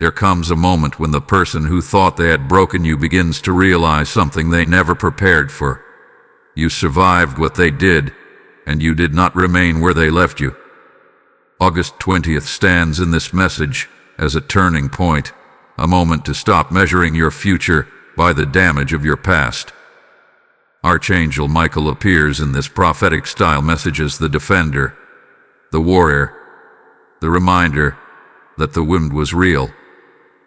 There comes a moment when the person who thought they had broken you begins to realize something they never prepared for. You survived what they did, and you did not remain where they left you. August 20th stands in this message as a turning point, a moment to stop measuring your future by the damage of your past. Archangel Michael appears in this prophetic-style message as the defender, the warrior, the reminder that the wound was real,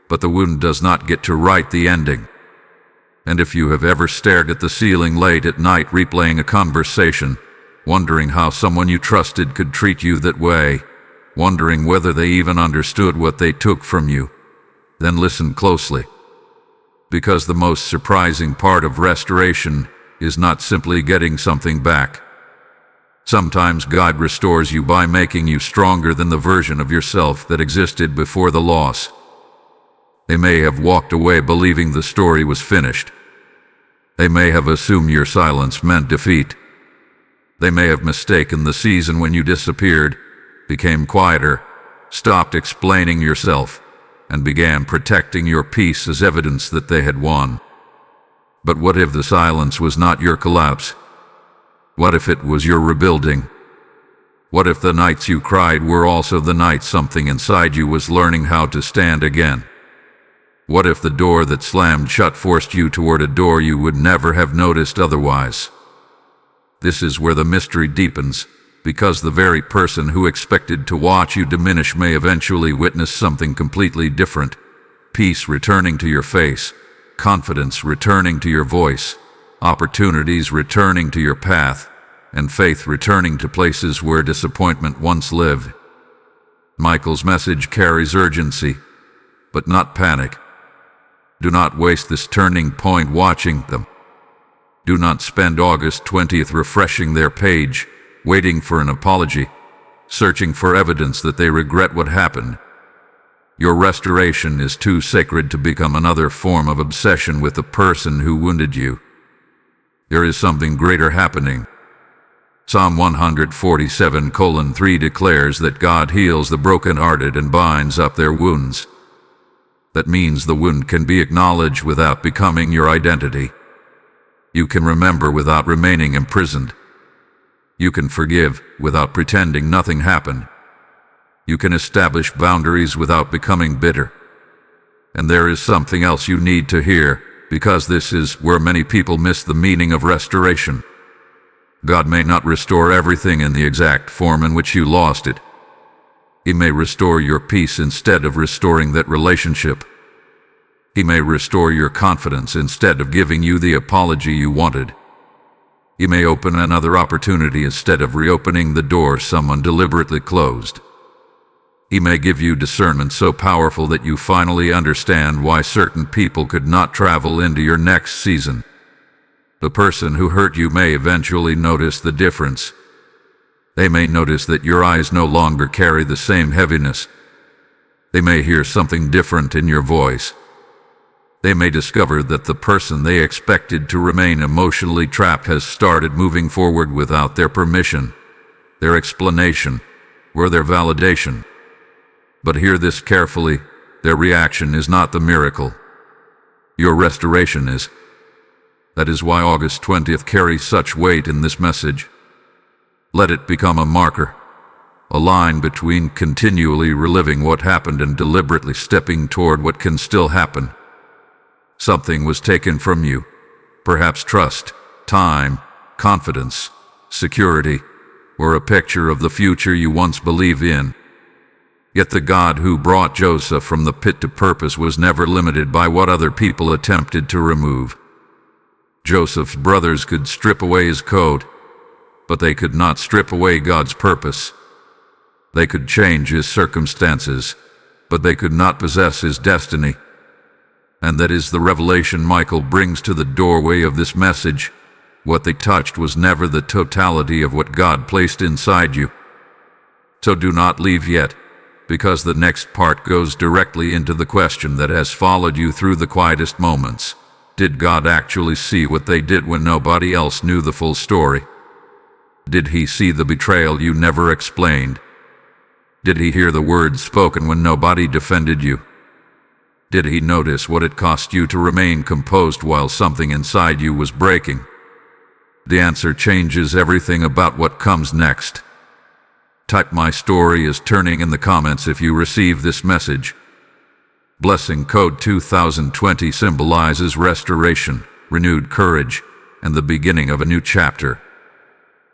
but the wound does not get to write the ending. And if you have ever stared at the ceiling late at night replaying a conversation, wondering how someone you trusted could treat you that way, wondering whether they even understood what they took from you, then listen closely. Because the most surprising part of restoration is not simply getting something back. Sometimes God restores you by making you stronger than the version of yourself that existed before the loss. They may have walked away believing the story was finished. They may have assumed your silence meant defeat. They may have mistaken the season when you disappeared, became quieter, stopped explaining yourself, and began protecting your peace as evidence that they had won. But what if the silence was not your collapse? What if it was your rebuilding? What if the nights you cried were also the nights something inside you was learning how to stand again? What if the door that slammed shut forced you toward a door you would never have noticed otherwise? This is where the mystery deepens, because the very person who expected to watch you diminish may eventually witness something completely different. Peace returning to your face, confidence returning to your voice, opportunities returning to your path, and faith returning to places where disappointment once lived. Michael's message carries urgency, but not panic. Do not waste this turning point watching them. Do not spend August 20th refreshing their page, waiting for an apology, searching for evidence that they regret what happened. Your restoration is too sacred to become another form of obsession with the person who wounded you. There is something greater happening. Psalm 147:3 declares that God heals the brokenhearted and binds up their wounds. That means the wound can be acknowledged without becoming your identity. You can remember without remaining imprisoned. You can forgive without pretending nothing happened. You can establish boundaries without becoming bitter. And there is something else you need to hear, because this is where many people miss the meaning of restoration. God may not restore everything in the exact form in which you lost it. He may restore your peace instead of restoring that relationship. He may restore your confidence instead of giving you the apology you wanted. He may open another opportunity instead of reopening the door someone deliberately closed. He may give you discernment so powerful that you finally understand why certain people could not travel into your next season. The person who hurt you may eventually notice the difference. They may notice that your eyes no longer carry the same heaviness. They may hear something different in your voice. They may discover that the person they expected to remain emotionally trapped has started moving forward without their permission, their explanation, or their validation. But hear this carefully, their reaction is not the miracle. Your restoration is. That is why August 20th carries such weight in this message. Let it become a marker, a line between continually reliving what happened and deliberately stepping toward what can still happen. Something was taken from you, perhaps trust, time, confidence, security, or a picture of the future you once believed in. Yet the God who brought Joseph from the pit to purpose was never limited by what other people attempted to remove. Joseph's brothers could strip away his coat, but they could not strip away God's purpose. They could change his circumstances, but they could not possess his destiny. And that is the revelation Michael brings to the doorway of this message. What they touched was never the totality of what God placed inside you. So do not leave yet, because the next part goes directly into the question that has followed you through the quietest moments. Did God actually see what they did when nobody else knew the full story? Did he see the betrayal you never explained? Did he hear the words spoken when nobody defended you? Did he notice what it cost you to remain composed while something inside you was breaking? The answer changes everything about what comes next. Type "My story is turning" in the comments if you receive this message. Blessing code 2020 symbolizes restoration, renewed courage, and the beginning of a new chapter.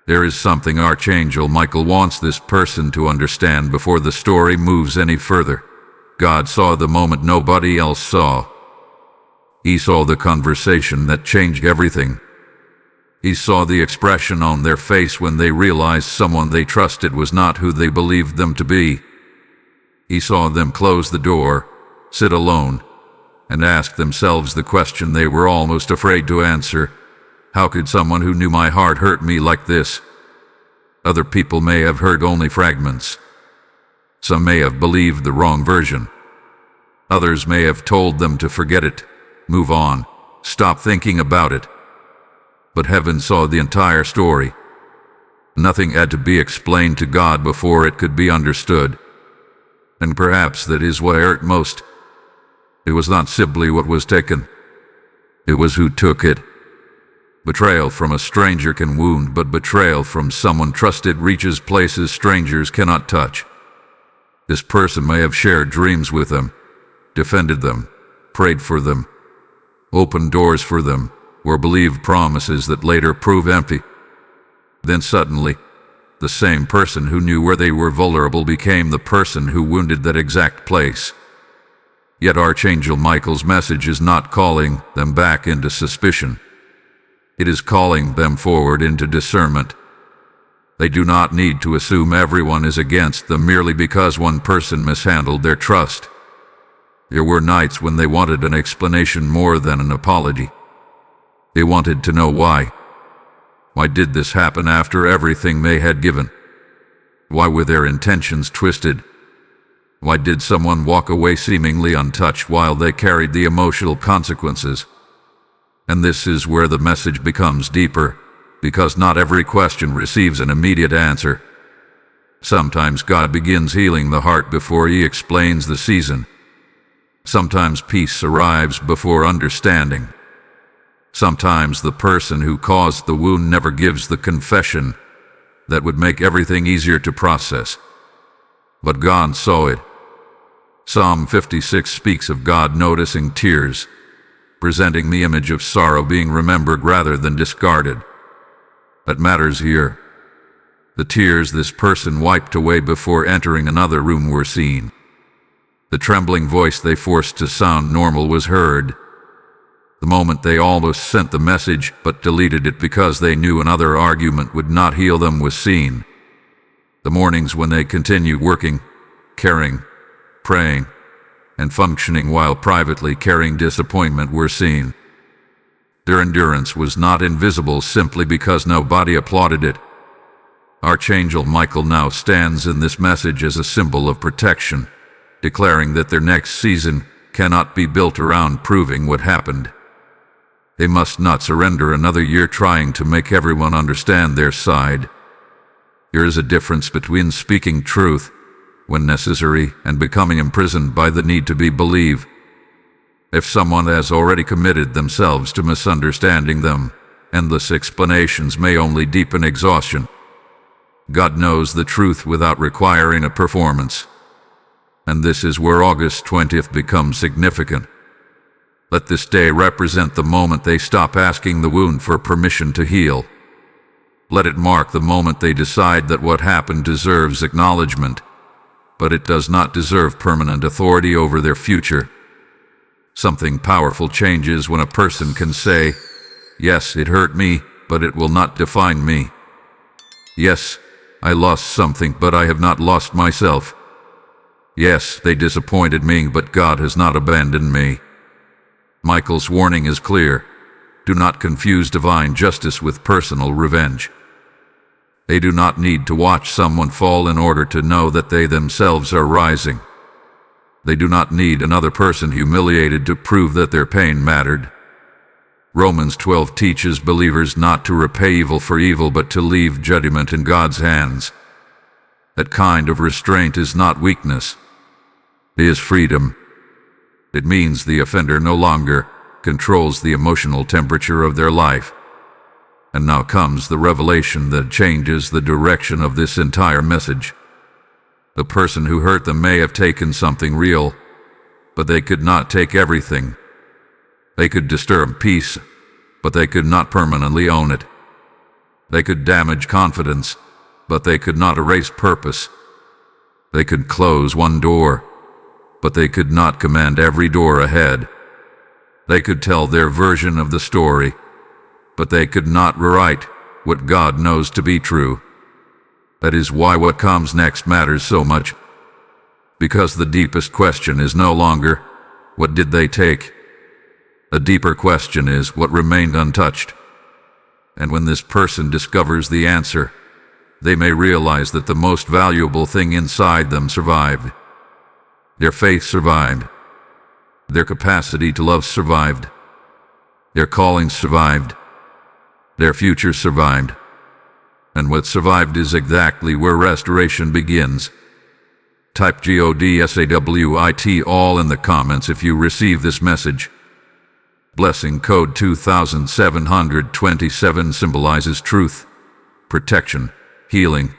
There is something Archangel Michael wants this person to understand before the story moves any further. God saw the moment nobody else saw. He saw the conversation that changed everything. He saw the expression on their face when they realized someone they trusted was not who they believed them to be. He saw them close the door, sit alone, and ask themselves the question they were almost afraid to answer. How could someone who knew my heart hurt me like this? Other people may have heard only fragments. Some may have believed the wrong version. Others may have told them to forget it, move on, stop thinking about it. But heaven saw the entire story. Nothing had to be explained to God before it could be understood. And perhaps that is what hurt most. It was not simply what was taken. It was who took it. Betrayal from a stranger can wound, but betrayal from someone trusted reaches places strangers cannot touch. This person may have shared dreams with them, defended them, prayed for them, opened doors for them, or believed promises that later prove empty. Then suddenly, the same person who knew where they were vulnerable became the person who wounded that exact place. Yet Archangel Michael's message is not calling them back into suspicion. It is calling them forward into discernment. They do not need to assume everyone is against them merely because one person mishandled their trust. There were nights when they wanted an explanation more than an apology. They wanted to know why. Why did this happen after everything they had given? Why were their intentions twisted? Why did someone walk away seemingly untouched while they carried the emotional consequences? And this is where the message becomes deeper, because not every question receives an immediate answer. Sometimes God begins healing the heart before He explains the season. Sometimes peace arrives before understanding. Sometimes the person who caused the wound never gives the confession that would make everything easier to process. But God saw it. Psalm 56 speaks of God noticing tears, presenting the image of sorrow being remembered rather than discarded. That matters here. The tears this person wiped away before entering another room were seen. The trembling voice they forced to sound normal was heard. The moment they almost sent the message but deleted it because they knew another argument would not heal them was seen. The mornings when they continued working, caring, praying, and functioning while privately carrying disappointment were seen. Their endurance was not invisible simply because nobody applauded it. Archangel Michael now stands in this message as a symbol of protection, declaring that their next season cannot be built around proving what happened. They must not surrender another year trying to make everyone understand their side. There is a difference between speaking truth when necessary and becoming imprisoned by the need to be believed. If someone has already committed themselves to misunderstanding them, endless explanations may only deepen exhaustion. God knows the truth without requiring a performance. And this is where August 20th becomes significant. Let this day represent the moment they stop asking the wound for permission to heal. Let it mark the moment they decide that what happened deserves acknowledgement, but it does not deserve permanent authority over their future. Something powerful changes when a person can say, "Yes, it hurt me, but it will not define me. Yes, I lost something, but I have not lost myself. Yes, they disappointed me, but God has not abandoned me." Michael's warning is clear. Do not confuse divine justice with personal revenge. They do not need to watch someone fall in order to know that they themselves are rising. They do not need another person humiliated to prove that their pain mattered. Romans 12 teaches believers not to repay evil for evil, but to leave judgment in God's hands. That kind of restraint is not weakness. It is freedom. It means the offender no longer controls the emotional temperature of their life. And now comes the revelation that changes the direction of this entire message. The person who hurt them may have taken something real, but they could not take everything. They could disturb peace, but they could not permanently own it. They could damage confidence, but they could not erase purpose. They could close one door, but they could not command every door ahead. They could tell their version of the story, but they could not rewrite what God knows to be true. That is why what comes next matters so much. Because the deepest question is no longer, what did they take? A deeper question is, what remained untouched? And when this person discovers the answer, they may realize that the most valuable thing inside them survived. Their faith survived. Their capacity to love survived. Their calling survived. Their future survived. And what survived is exactly where restoration begins. Type GODSAWIT all in the comments if you receive this message. Blessing code 2727 symbolizes truth, protection, healing,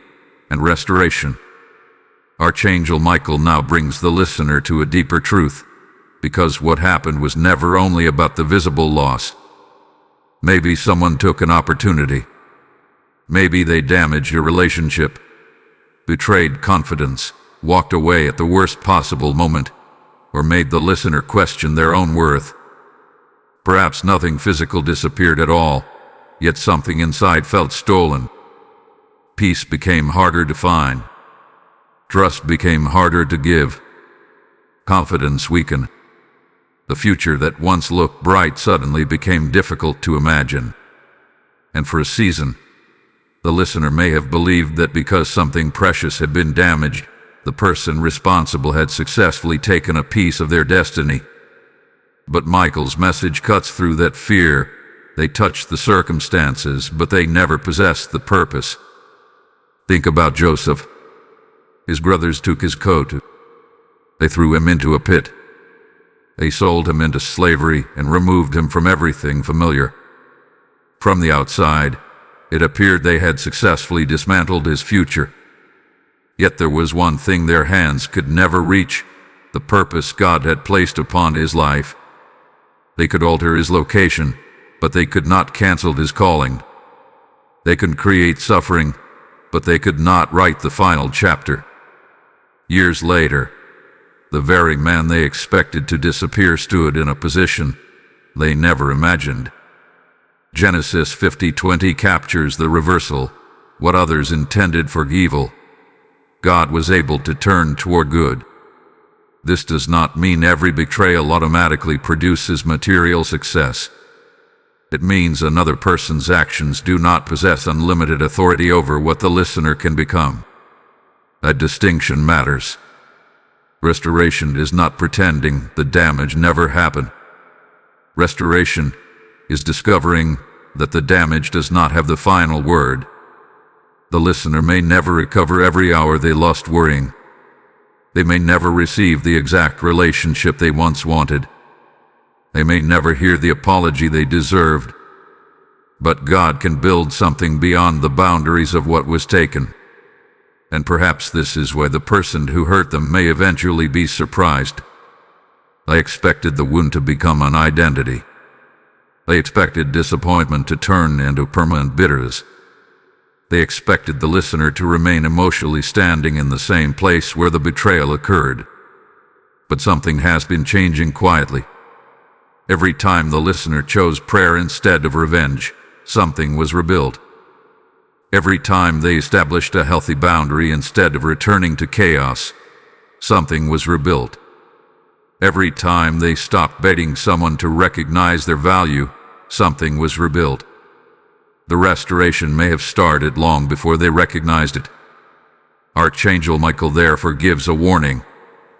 and restoration. Archangel Michael now brings the listener to a deeper truth, because what happened was never only about the visible loss. Maybe someone took an opportunity. Maybe they damaged a relationship, betrayed confidence, walked away at the worst possible moment, or made the listener question their own worth. Perhaps nothing physical disappeared at all, yet something inside felt stolen. Peace became harder to find. Trust became harder to give. Confidence weakened. The future that once looked bright suddenly became difficult to imagine. And for a season, the listener may have believed that because something precious had been damaged, the person responsible had successfully taken a piece of their destiny. But Michael's message cuts through that fear. They touched the circumstances, but they never possessed the purpose. Think about Joseph. His brothers took his coat. They threw him into a pit. They sold him into slavery and removed him from everything familiar. From the outside, it appeared they had successfully dismantled his future. Yet there was one thing their hands could never reach, the purpose God had placed upon his life. They could alter his location, but they could not cancel his calling. They could create suffering, but they could not write the final chapter. Years later, the very man they expected to disappear stood in a position they never imagined. Genesis 50:20 captures the reversal. What others intended for evil, God was able to turn toward good. This does not mean every betrayal automatically produces material success. It means another person's actions do not possess unlimited authority over what the listener can become. That distinction matters. Restoration is not pretending the damage never happened. Restoration is discovering that the damage does not have the final word. The listener may never recover every hour they lost worrying. They may never receive the exact relationship they once wanted. They may never hear the apology they deserved. But God can build something beyond the boundaries of what was taken. And perhaps this is why the person who hurt them may eventually be surprised. They expected the wound to become an identity. They expected disappointment to turn into permanent bitterness. They expected the listener to remain emotionally standing in the same place where the betrayal occurred. But something has been changing quietly. Every time the listener chose prayer instead of revenge, something was rebuilt. Every time they established a healthy boundary instead of returning to chaos, something was rebuilt. Every time they stopped begging someone to recognize their value, something was rebuilt. The restoration may have started long before they recognized it. Archangel Michael therefore gives a warning.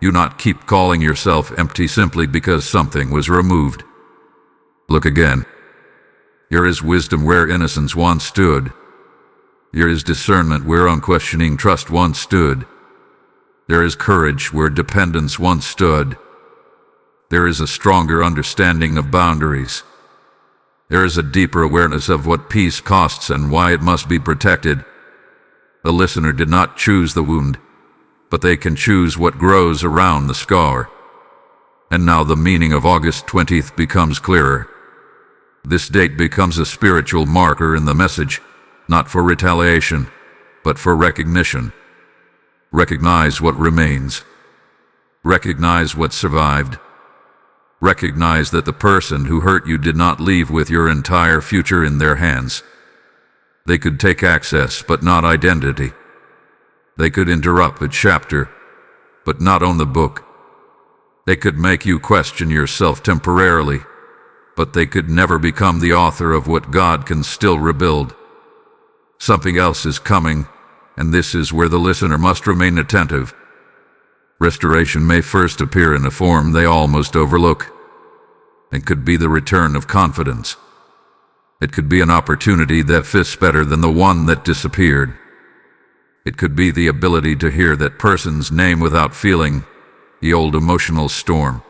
Do not keep calling yourself empty simply because something was removed. Look again. Here is wisdom where innocence once stood. Here is discernment where unquestioning trust once stood. There is courage where dependence once stood. There is a stronger understanding of boundaries. There is a deeper awareness of what peace costs and why it must be protected. The listener did not choose the wound, but they can choose what grows around the scar. And now the meaning of August 20th becomes clearer. This date becomes a spiritual marker in the message, not for retaliation, but for recognition. Recognize what remains. Recognize what survived. Recognize that the person who hurt you did not leave with your entire future in their hands. They could take access, but not identity. They could interrupt a chapter, but not own the book. They could make you question yourself temporarily, but they could never become the author of what God can still rebuild. Something else is coming, and this is where the listener must remain attentive. Restoration may first appear in a form they almost overlook. It could be the return of confidence. It could be an opportunity that fits better than the one that disappeared. It could be the ability to hear that person's name without feeling the old emotional storm.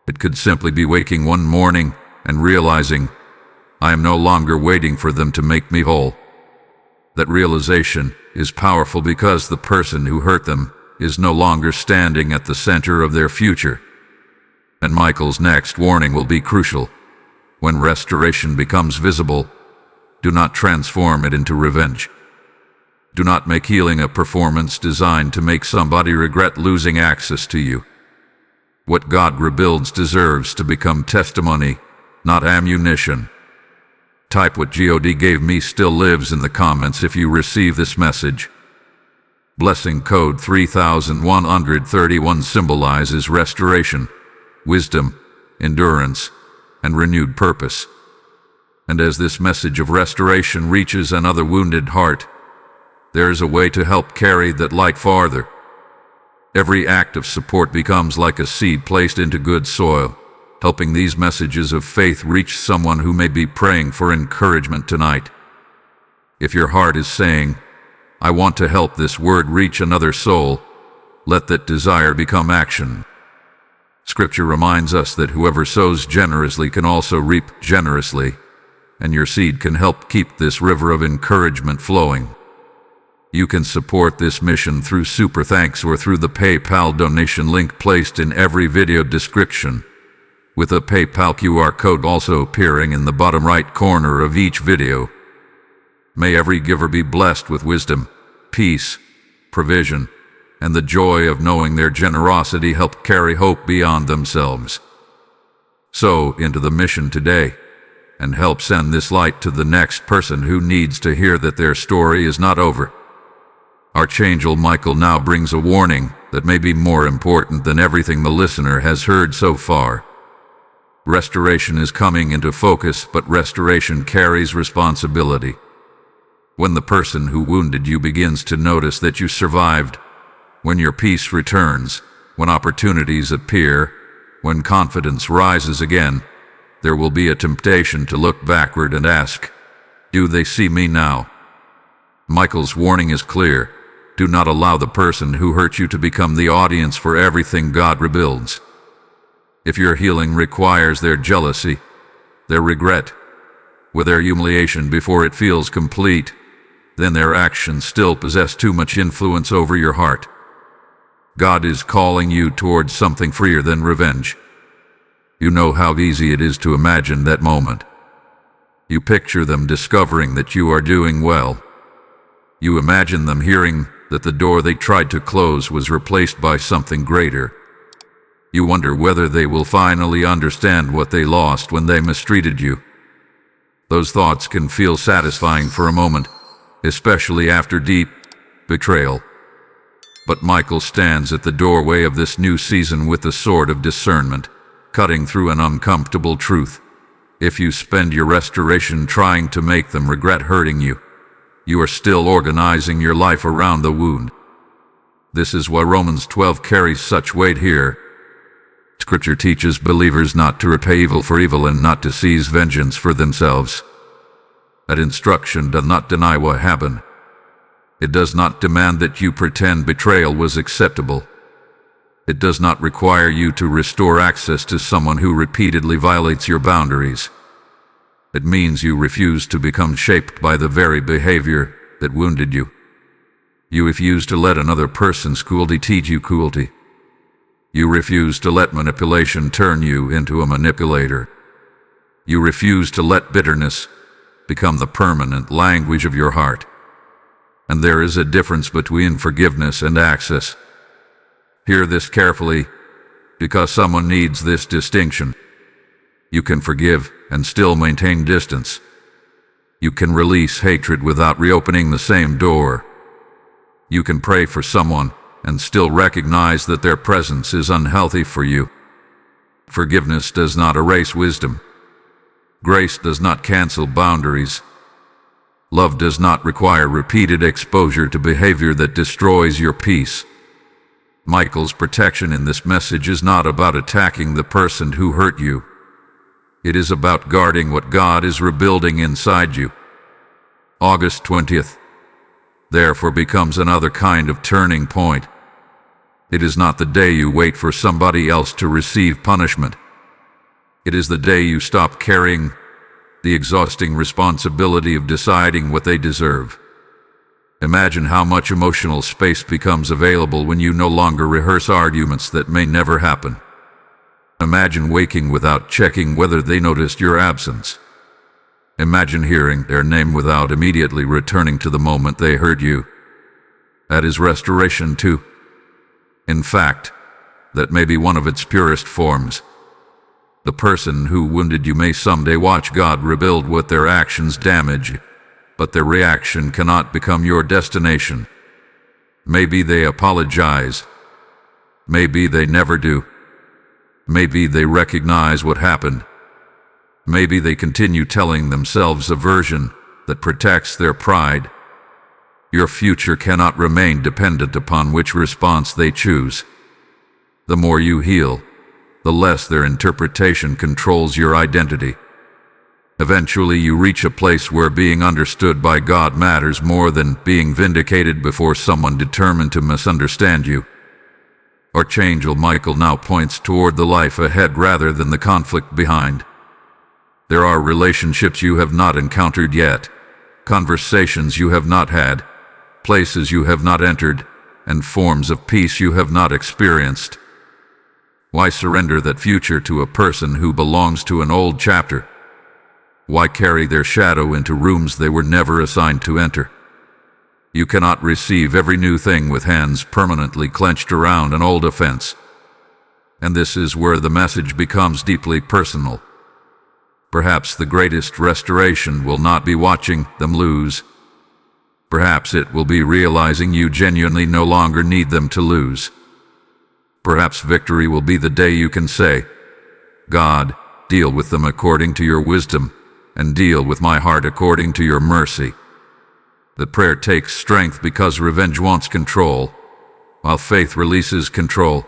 It could simply be waking one morning and realizing, I am no longer waiting for them to make me whole. That realization is powerful because the person who hurt them is no longer standing at the center of their future. And Michael's next warning will be crucial. When restoration becomes visible, do not transform it into revenge. Do not make healing a performance designed to make somebody regret losing access to you. What God rebuilds deserves to become testimony, not ammunition. Type what God gave me still lives in the comments if you receive this message. Blessing code 3131 symbolizes restoration, wisdom, endurance, and renewed purpose. And as this message of restoration reaches another wounded heart, there is a way to help carry that light farther. Every act of support becomes like a seed placed into good soil, helping these messages of faith reach someone who may be praying for encouragement tonight. If your heart is saying, I want to help this word reach another soul, let that desire become action. Scripture reminds us that whoever sows generously can also reap generously, and your seed can help keep this river of encouragement flowing. You can support this mission through Super Thanks or through the PayPal donation link placed in every video description, with a PayPal QR code also appearing in the bottom right corner of each video. May every giver be blessed with wisdom, peace, provision, and the joy of knowing their generosity helped carry hope beyond themselves. Sow into the mission today, and help send this light to the next person who needs to hear that their story is not over. Archangel Michael now brings a warning that may be more important than everything the listener has heard so far. Restoration is coming into focus, but restoration carries responsibility. When the person who wounded you begins to notice that you survived, when your peace returns, when opportunities appear, when confidence rises again, there will be a temptation to look backward and ask, do they see me now? Michael's warning is clear. Do not allow the person who hurt you to become the audience for everything God rebuilds. If your healing requires their jealousy, their regret, with their humiliation before it feels complete, then their actions still possess too much influence over your heart. God is calling you towards something freer than revenge. You know how easy it is to imagine that moment. You picture them discovering that you are doing well. You imagine them hearing that the door they tried to close was replaced by something greater. You wonder whether they will finally understand what they lost when they mistreated you. Those thoughts can feel satisfying for a moment, especially after deep betrayal. But Michael stands at the doorway of this new season with the sword of discernment, cutting through an uncomfortable truth. If you spend your restoration trying to make them regret hurting you, you are still organizing your life around the wound. This is why Romans 12 carries such weight here. Scripture teaches believers not to repay evil for evil and not to seize vengeance for themselves. That instruction does not deny what happened. It does not demand that you pretend betrayal was acceptable. It does not require you to restore access to someone who repeatedly violates your boundaries. It means you refuse to become shaped by the very behavior that wounded you. You refuse to let another person's cruelty teach you cruelty. You refuse to let manipulation turn you into a manipulator. You refuse to let bitterness become the permanent language of your heart. And there is a difference between forgiveness and access. Hear this carefully, because someone needs this distinction. You can forgive and still maintain distance. You can release hatred without reopening the same door. You can pray for someone and still recognize that their presence is unhealthy for you. Forgiveness does not erase wisdom. Grace does not cancel boundaries. Love does not require repeated exposure to behavior that destroys your peace. Michael's protection in this message is not about attacking the person who hurt you. It is about guarding what God is rebuilding inside you. August 20th. Therefore becomes another kind of turning point. It is not the day you wait for somebody else to receive punishment. It is the day you stop carrying the exhausting responsibility of deciding what they deserve. Imagine how much emotional space becomes available when you no longer rehearse arguments that may never happen. Imagine waking without checking whether they noticed your absence. Imagine hearing their name without immediately returning to the moment they heard you. That is restoration too. In fact, that may be one of its purest forms. The person who wounded you may someday watch God rebuild what their actions damage, but their reaction cannot become your destination. Maybe they apologize. Maybe they never do. Maybe they recognize what happened. Maybe they continue telling themselves a version that protects their pride. Your future cannot remain dependent upon which response they choose. The more you heal, the less their interpretation controls your identity. Eventually you reach a place where being understood by God matters more than being vindicated before someone determined to misunderstand you. Archangel Michael now points toward the life ahead rather than the conflict behind. There are relationships you have not encountered yet, conversations you have not had, places you have not entered, and forms of peace you have not experienced. Why surrender that future to a person who belongs to an old chapter? Why carry their shadow into rooms they were never assigned to enter? You cannot receive every new thing with hands permanently clenched around an old offense. And this is where the message becomes deeply personal. Perhaps the greatest restoration will not be watching them lose. Perhaps it will be realizing you genuinely no longer need them to lose. Perhaps victory will be the day you can say, God, deal with them according to your wisdom, and deal with my heart according to your mercy. The prayer takes strength because revenge wants control, while faith releases control.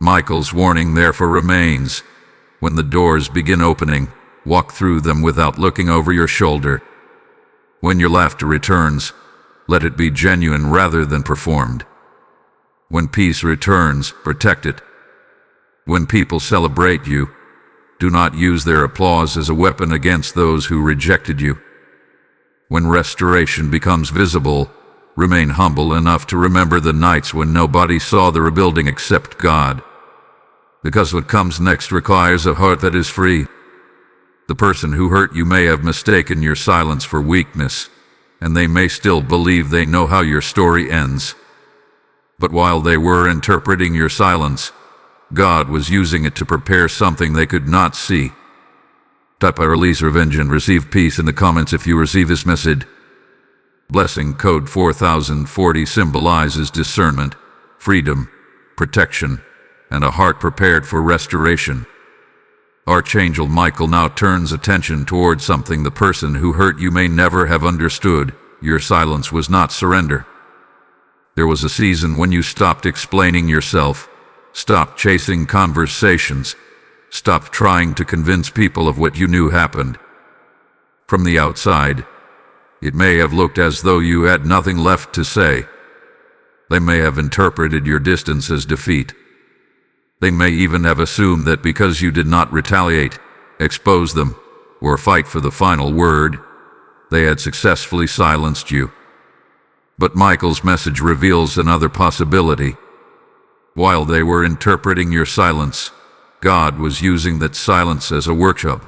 Michael's warning therefore remains. When the doors begin opening, walk through them without looking over your shoulder. When your laughter returns, let it be genuine rather than performed. When peace returns, protect it. When people celebrate you, do not use their applause as a weapon against those who rejected you. When restoration becomes visible, remain humble enough to remember the nights when nobody saw the rebuilding except God. Because what comes next requires a heart that is free. The person who hurt you may have mistaken your silence for weakness, and they may still believe they know how your story ends. But while they were interpreting your silence, God was using it to prepare something they could not see. Type I release revenge and receive peace in the comments if you receive this message. Blessing code 4040 symbolizes discernment, freedom, protection, and a heart prepared for restoration. Archangel Michael now turns attention towards something the person who hurt you may never have understood. Your silence was not surrender. There was a season when you stopped explaining yourself, stopped chasing conversations, stopped trying to convince people of what you knew happened. From the outside, it may have looked as though you had nothing left to say. They may have interpreted your distance as defeat, They may even have assumed that because you did not retaliate, expose them, or fight for the final word, they had successfully silenced you. But Michael's message reveals another possibility. While they were interpreting your silence, God was using that silence as a workshop.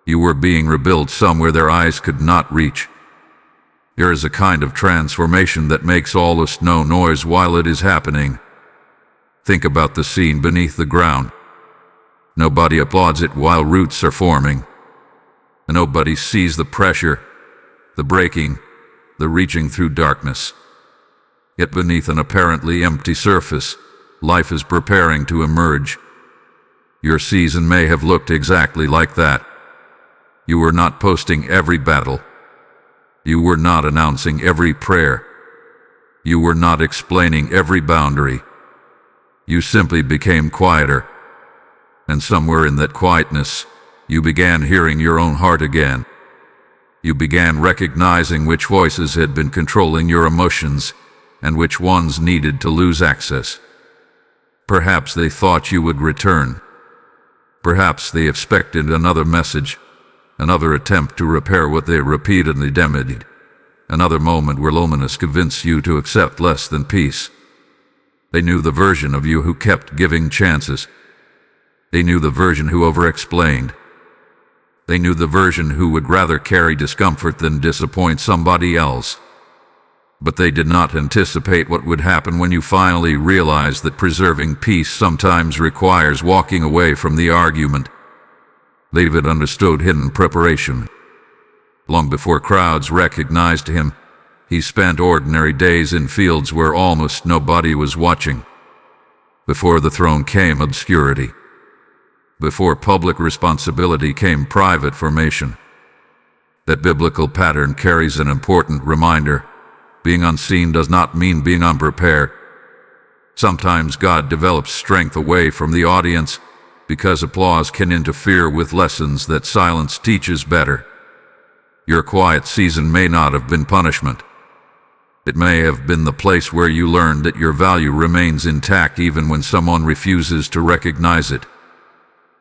You were being rebuilt somewhere their eyes could not reach. There is a kind of transformation that makes almost no noise while it is happening. Think about the scene beneath the ground. Nobody applauds it while roots are forming. And nobody sees the pressure, the breaking, the reaching through darkness. Yet beneath an apparently empty surface, life is preparing to emerge. Your season may have looked exactly like that. You were not posting every battle. You were not announcing every prayer. You were not explaining every boundary. You simply became quieter. And somewhere in that quietness, you began hearing your own heart again. You began recognizing which voices had been controlling your emotions and which ones needed to lose access. Perhaps they thought you would return. Perhaps they expected another message, another attempt to repair what they repeatedly damaged, another moment where loneliness convinced you to accept less than peace. They knew the version of you who kept giving chances. They knew the version who over-explained. They knew the version who would rather carry discomfort than disappoint somebody else. But they did not anticipate what would happen when you finally realized that preserving peace sometimes requires walking away from the argument. David understood hidden preparation. Long before crowds recognized him, he spent ordinary days in fields where almost nobody was watching. Before the throne came obscurity. Before public responsibility came private formation. That biblical pattern carries an important reminder. Being unseen does not mean being unprepared. Sometimes God develops strength away from the audience because applause can interfere with lessons that silence teaches better. Your quiet season may not have been punishment. It may have been the place where you learned that your value remains intact even when someone refuses to recognize it.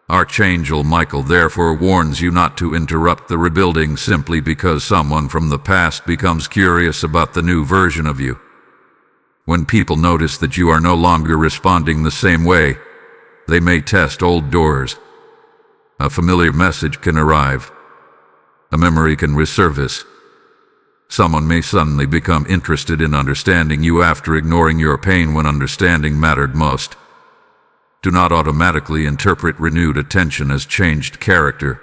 Archangel Michael therefore warns you not to interrupt the rebuilding simply because someone from the past becomes curious about the new version of you. When people notice that you are no longer responding the same way, they may test old doors. A familiar message can arrive. A memory can resurface. Someone may suddenly become interested in understanding you after ignoring your pain when understanding mattered most. Do not automatically interpret renewed attention as changed character.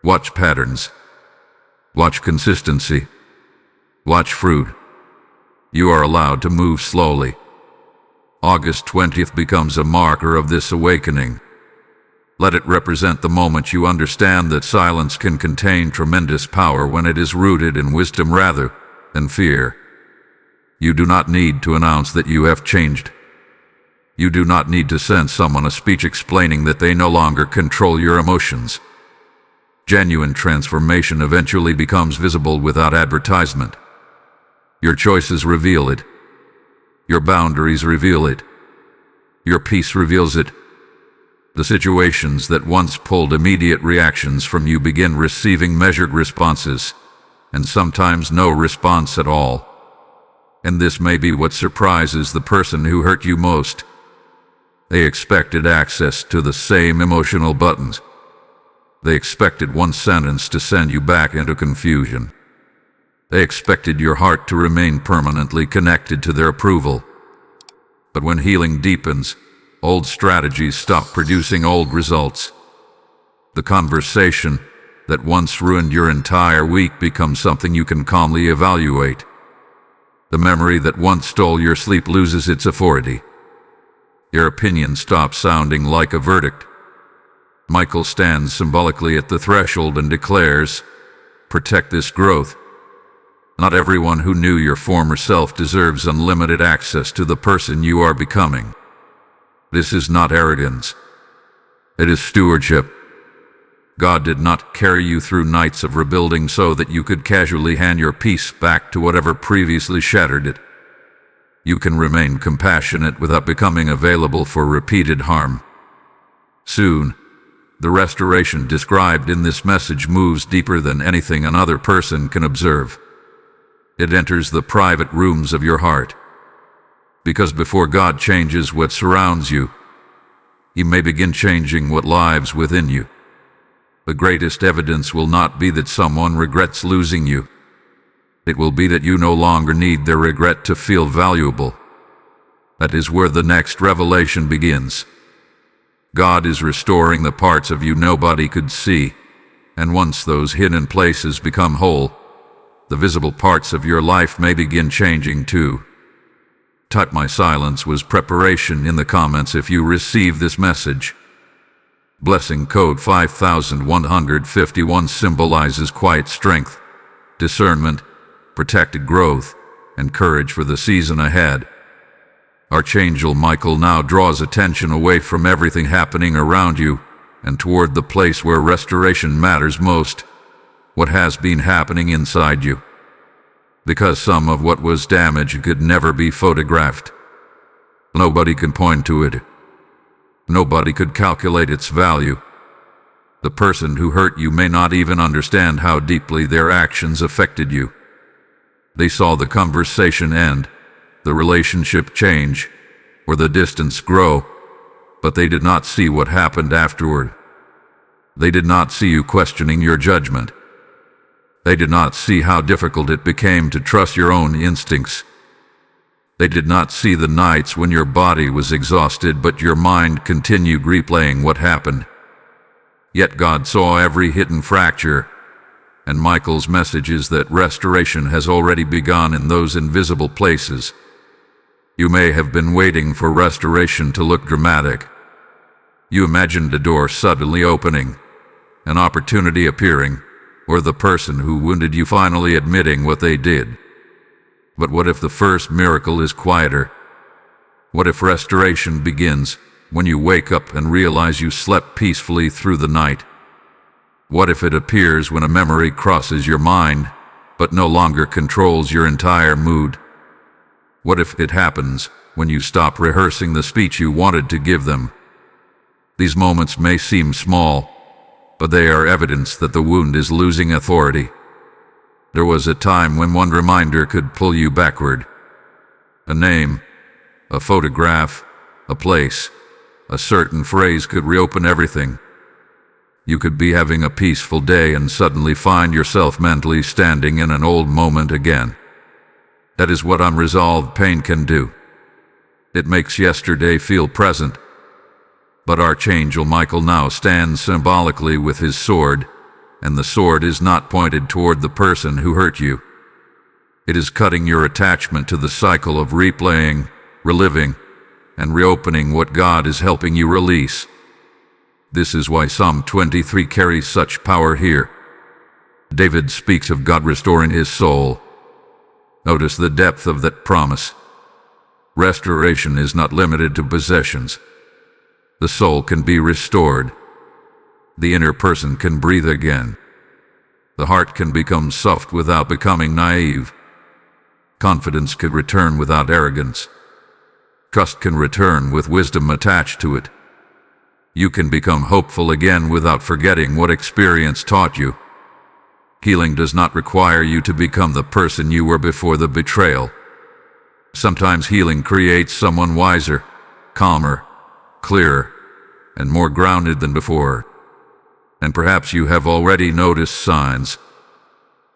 Watch patterns. Watch consistency. Watch fruit. You are allowed to move slowly. August 20th becomes a marker of this awakening. Let it represent the moment you understand that silence can contain tremendous power when it is rooted in wisdom rather than fear. You do not need to announce that you have changed. You do not need to send someone a speech explaining that they no longer control your emotions. Genuine transformation eventually becomes visible without advertisement. Your choices reveal it. Your boundaries reveal it. Your peace reveals it. The situations that once pulled immediate reactions from you begin receiving measured responses, and sometimes no response at all. And this may be what surprises the person who hurt you most. They expected access to the same emotional buttons. They expected one sentence to send you back into confusion. They expected your heart to remain permanently connected to their approval. But when healing deepens, old strategies stop producing old results. The conversation that once ruined your entire week becomes something you can calmly evaluate. The memory that once stole your sleep loses its authority. Your opinion stops sounding like a verdict. Michael stands symbolically at the threshold and declares, "Protect this growth." Not everyone who knew your former self deserves unlimited access to the person you are becoming. This is not arrogance. It is stewardship. God did not carry you through nights of rebuilding so that you could casually hand your peace back to whatever previously shattered it. You can remain compassionate without becoming available for repeated harm. Soon, the restoration described in this message moves deeper than anything another person can observe. It enters the private rooms of your heart. Because before God changes what surrounds you, He may begin changing what lives within you. The greatest evidence will not be that someone regrets losing you. It will be that you no longer need their regret to feel valuable. That is where the next revelation begins. God is restoring the parts of you nobody could see, and once those hidden places become whole, the visible parts of your life may begin changing too. Type "My silence was preparation" in the comments if you receive this message. Blessing code 5151 symbolizes quiet strength, discernment, protected growth, and courage for the season ahead. Archangel Michael now draws attention away from everything happening around you and toward the place where restoration matters most, what has been happening inside you. Because some of what was damaged could never be photographed. Nobody can point to it. Nobody could calculate its value. The person who hurt you may not even understand how deeply their actions affected you. They saw the conversation end, the relationship change, or the distance grow, but they did not see what happened afterward. They did not see you questioning your judgment. They did not see how difficult it became to trust your own instincts. They did not see the nights when your body was exhausted but your mind continued replaying what happened. Yet God saw every hidden fracture, and Michael's message is that restoration has already begun in those invisible places. You may have been waiting for restoration to look dramatic. You imagined a door suddenly opening, an opportunity appearing, or the person who wounded you finally admitting what they did. But what if the first miracle is quieter? What if restoration begins when you wake up and realize you slept peacefully through the night? What if it appears when a memory crosses your mind, but no longer controls your entire mood? What if it happens when you stop rehearsing the speech you wanted to give them? These moments may seem small, but they are evidence that the wound is losing authority. There was a time when one reminder could pull you backward. A name, a photograph, a place, a certain phrase could reopen everything. You could be having a peaceful day and suddenly find yourself mentally standing in an old moment again. That is what unresolved pain can do. It makes yesterday feel present. But Archangel Michael now stands symbolically with his sword, and the sword is not pointed toward the person who hurt you. It is cutting your attachment to the cycle of replaying, reliving, and reopening what God is helping you release. This is why Psalm 23 carries such power here. David speaks of God restoring his soul. Notice the depth of that promise. Restoration is not limited to possessions. The soul can be restored. The inner person can breathe again. The heart can become soft without becoming naive. Confidence can return without arrogance. Trust can return with wisdom attached to it. You can become hopeful again without forgetting what experience taught you. Healing does not require you to become the person you were before the betrayal. Sometimes healing creates someone wiser, calmer, clearer, and more grounded than before. And perhaps you have already noticed signs.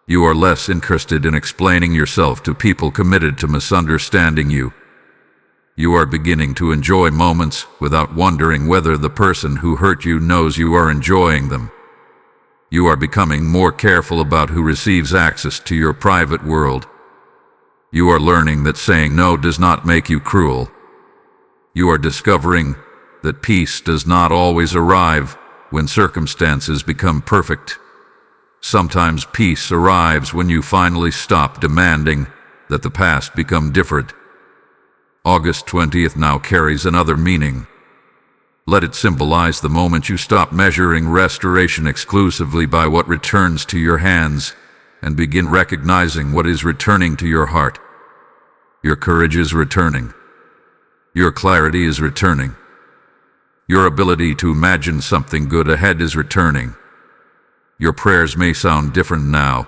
You are less interested in explaining yourself to people committed to misunderstanding you. You are beginning to enjoy moments without wondering whether the person who hurt you knows you are enjoying them. You are becoming more careful about who receives access to your private world. You are learning that saying no does not make you cruel. You are discovering that peace does not always arrive when circumstances become perfect. Sometimes peace arrives when you finally stop demanding that the past become different. August 20th now carries another meaning. Let it symbolize the moment you stop measuring restoration exclusively by what returns to your hands and begin recognizing what is returning to your heart. Your courage is returning. Your clarity is returning. Your ability to imagine something good ahead is returning. Your prayers may sound different now.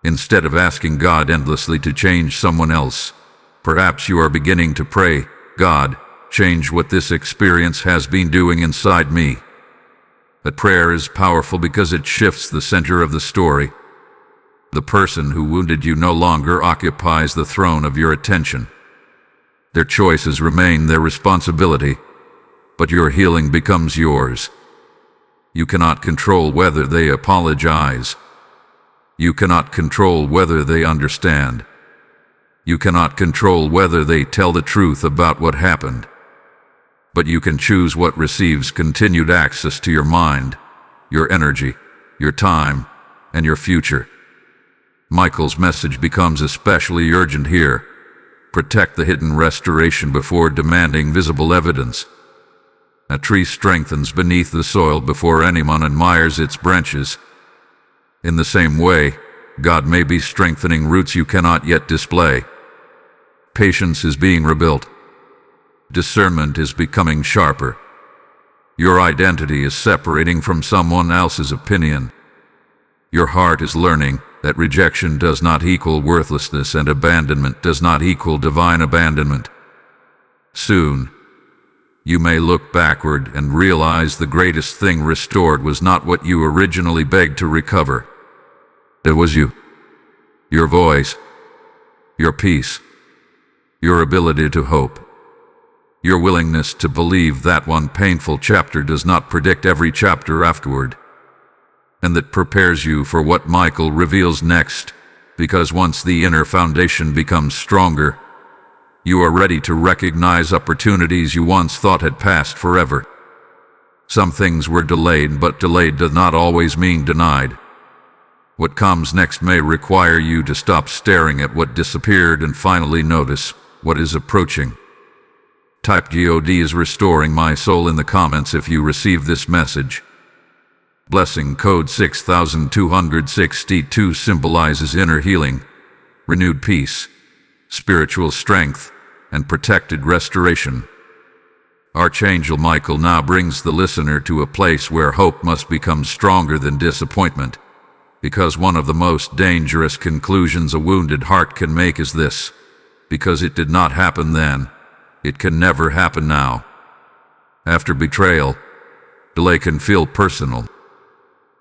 Instead of asking God endlessly to change someone else, perhaps you are beginning to pray, God, change what this experience has been doing inside me. That prayer is powerful because it shifts the center of the story. The person who wounded you no longer occupies the throne of your attention. Their choices remain their responsibility, but your healing becomes yours. You cannot control whether they apologize. You cannot control whether they understand. You cannot control whether they tell the truth about what happened. But you can choose what receives continued access to your mind, your energy, your time, and your future. Michael's message becomes especially urgent here. Protect the hidden restoration before demanding visible evidence. A tree strengthens beneath the soil before anyone admires its branches. In the same way, God may be strengthening roots you cannot yet display. Patience is being rebuilt. Discernment is becoming sharper. Your identity is separating from someone else's opinion. Your heart is learning that rejection does not equal worthlessness and abandonment does not equal divine abandonment. Soon, you may look backward and realize the greatest thing restored was not what you originally begged to recover. It was you. Your voice. Your peace. Your ability to hope. Your willingness to believe that one painful chapter does not predict every chapter afterward. And that prepares you for what Michael reveals next, because once the inner foundation becomes stronger, you are ready to recognize opportunities you once thought had passed forever. Some things were delayed, but delayed does not always mean denied. What comes next may require you to stop staring at what disappeared and finally notice what is approaching. Type God is restoring my soul in the comments if you receive this message. Blessing code 6262 symbolizes inner healing, renewed peace, spiritual strength, and protected restoration. Archangel Michael now brings the listener to a place where hope must become stronger than disappointment, because one of the most dangerous conclusions a wounded heart can make is this: because it did not happen then, it can never happen now. After betrayal, delay can feel personal.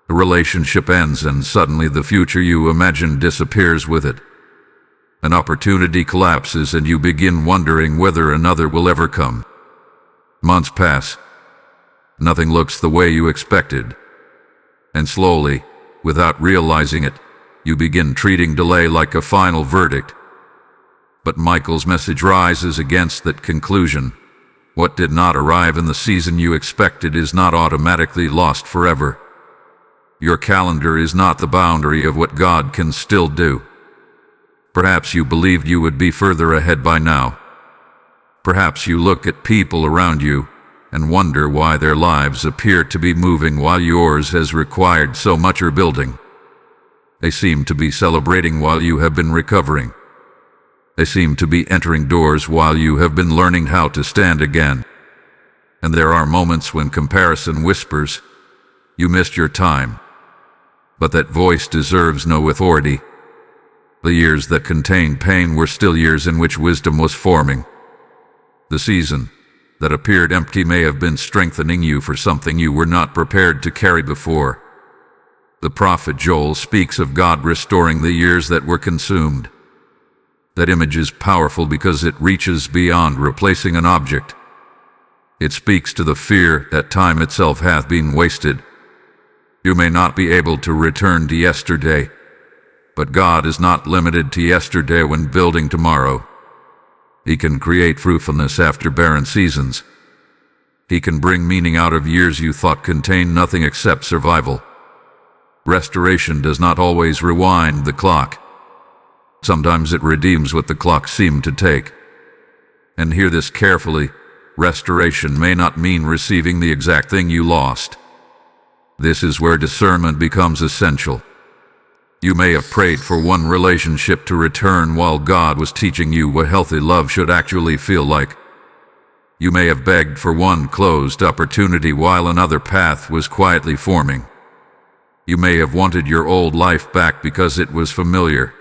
A relationship ends and suddenly the future you imagined disappears with it. An opportunity collapses and you begin wondering whether another will ever come. Months pass. Nothing looks the way you expected. And slowly, without realizing it, you begin treating delay like a final verdict. But Michael's message rises against that conclusion. What did not arrive in the season you expected is not automatically lost forever. Your calendar is not the boundary of what God can still do. Perhaps you believed you would be further ahead by now. Perhaps you look at people around you and wonder why their lives appear to be moving while yours has required so much rebuilding. They seem to be celebrating while you have been recovering. They seem to be entering doors while you have been learning how to stand again. And there are moments when comparison whispers, "You missed your time." But that voice deserves no authority. The years that contained pain were still years in which wisdom was forming. The season that appeared empty may have been strengthening you for something you were not prepared to carry before. The prophet Joel speaks of God restoring the years that were consumed. That image is powerful because it reaches beyond replacing an object. It speaks to the fear that time itself hath been wasted. You may not be able to return to yesterday, but God is not limited to yesterday when building tomorrow. He can create fruitfulness after barren seasons. He can bring meaning out of years you thought contained nothing except survival. Restoration does not always rewind the clock. Sometimes it redeems what the clock seemed to take. And hear this carefully: restoration may not mean receiving the exact thing you lost. This is where discernment becomes essential. You may have prayed for one relationship to return while God was teaching you what healthy love should actually feel like. You may have begged for one closed opportunity while another path was quietly forming. You may have wanted your old life back because it was familiar,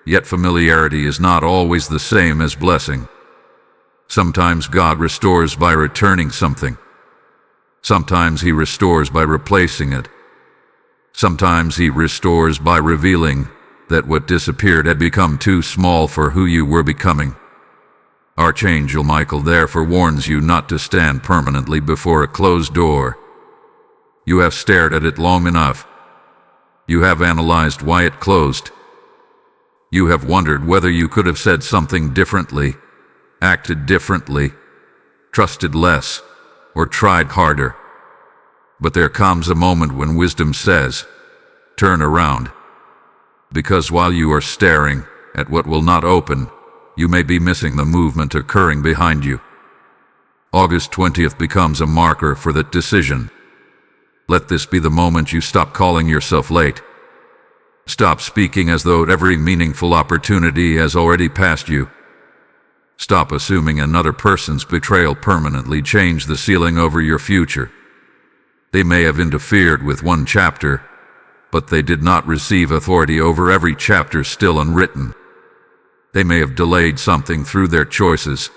yet familiarity is not always the same as blessing. Sometimes God restores by returning something. Sometimes He restores by replacing it. Sometimes He restores by revealing that what disappeared had become too small for who you were becoming. Archangel Michael therefore warns you not to stand permanently before a closed door. You have stared at it long enough. You have analyzed why it closed. You have wondered whether you could have said something differently, acted differently, trusted less, or tried harder. But there comes a moment when wisdom says, turn around. Because while you are staring at what will not open, you may be missing the movement occurring behind you. August 20th becomes a marker for that decision. Let this be the moment you stop calling yourself late. Stop speaking as though every meaningful opportunity has already passed you. Stop assuming another person's betrayal permanently changed the ceiling over your future. They may have interfered with one chapter, but they did not receive authority over every chapter still unwritten. They may have delayed something through their choices,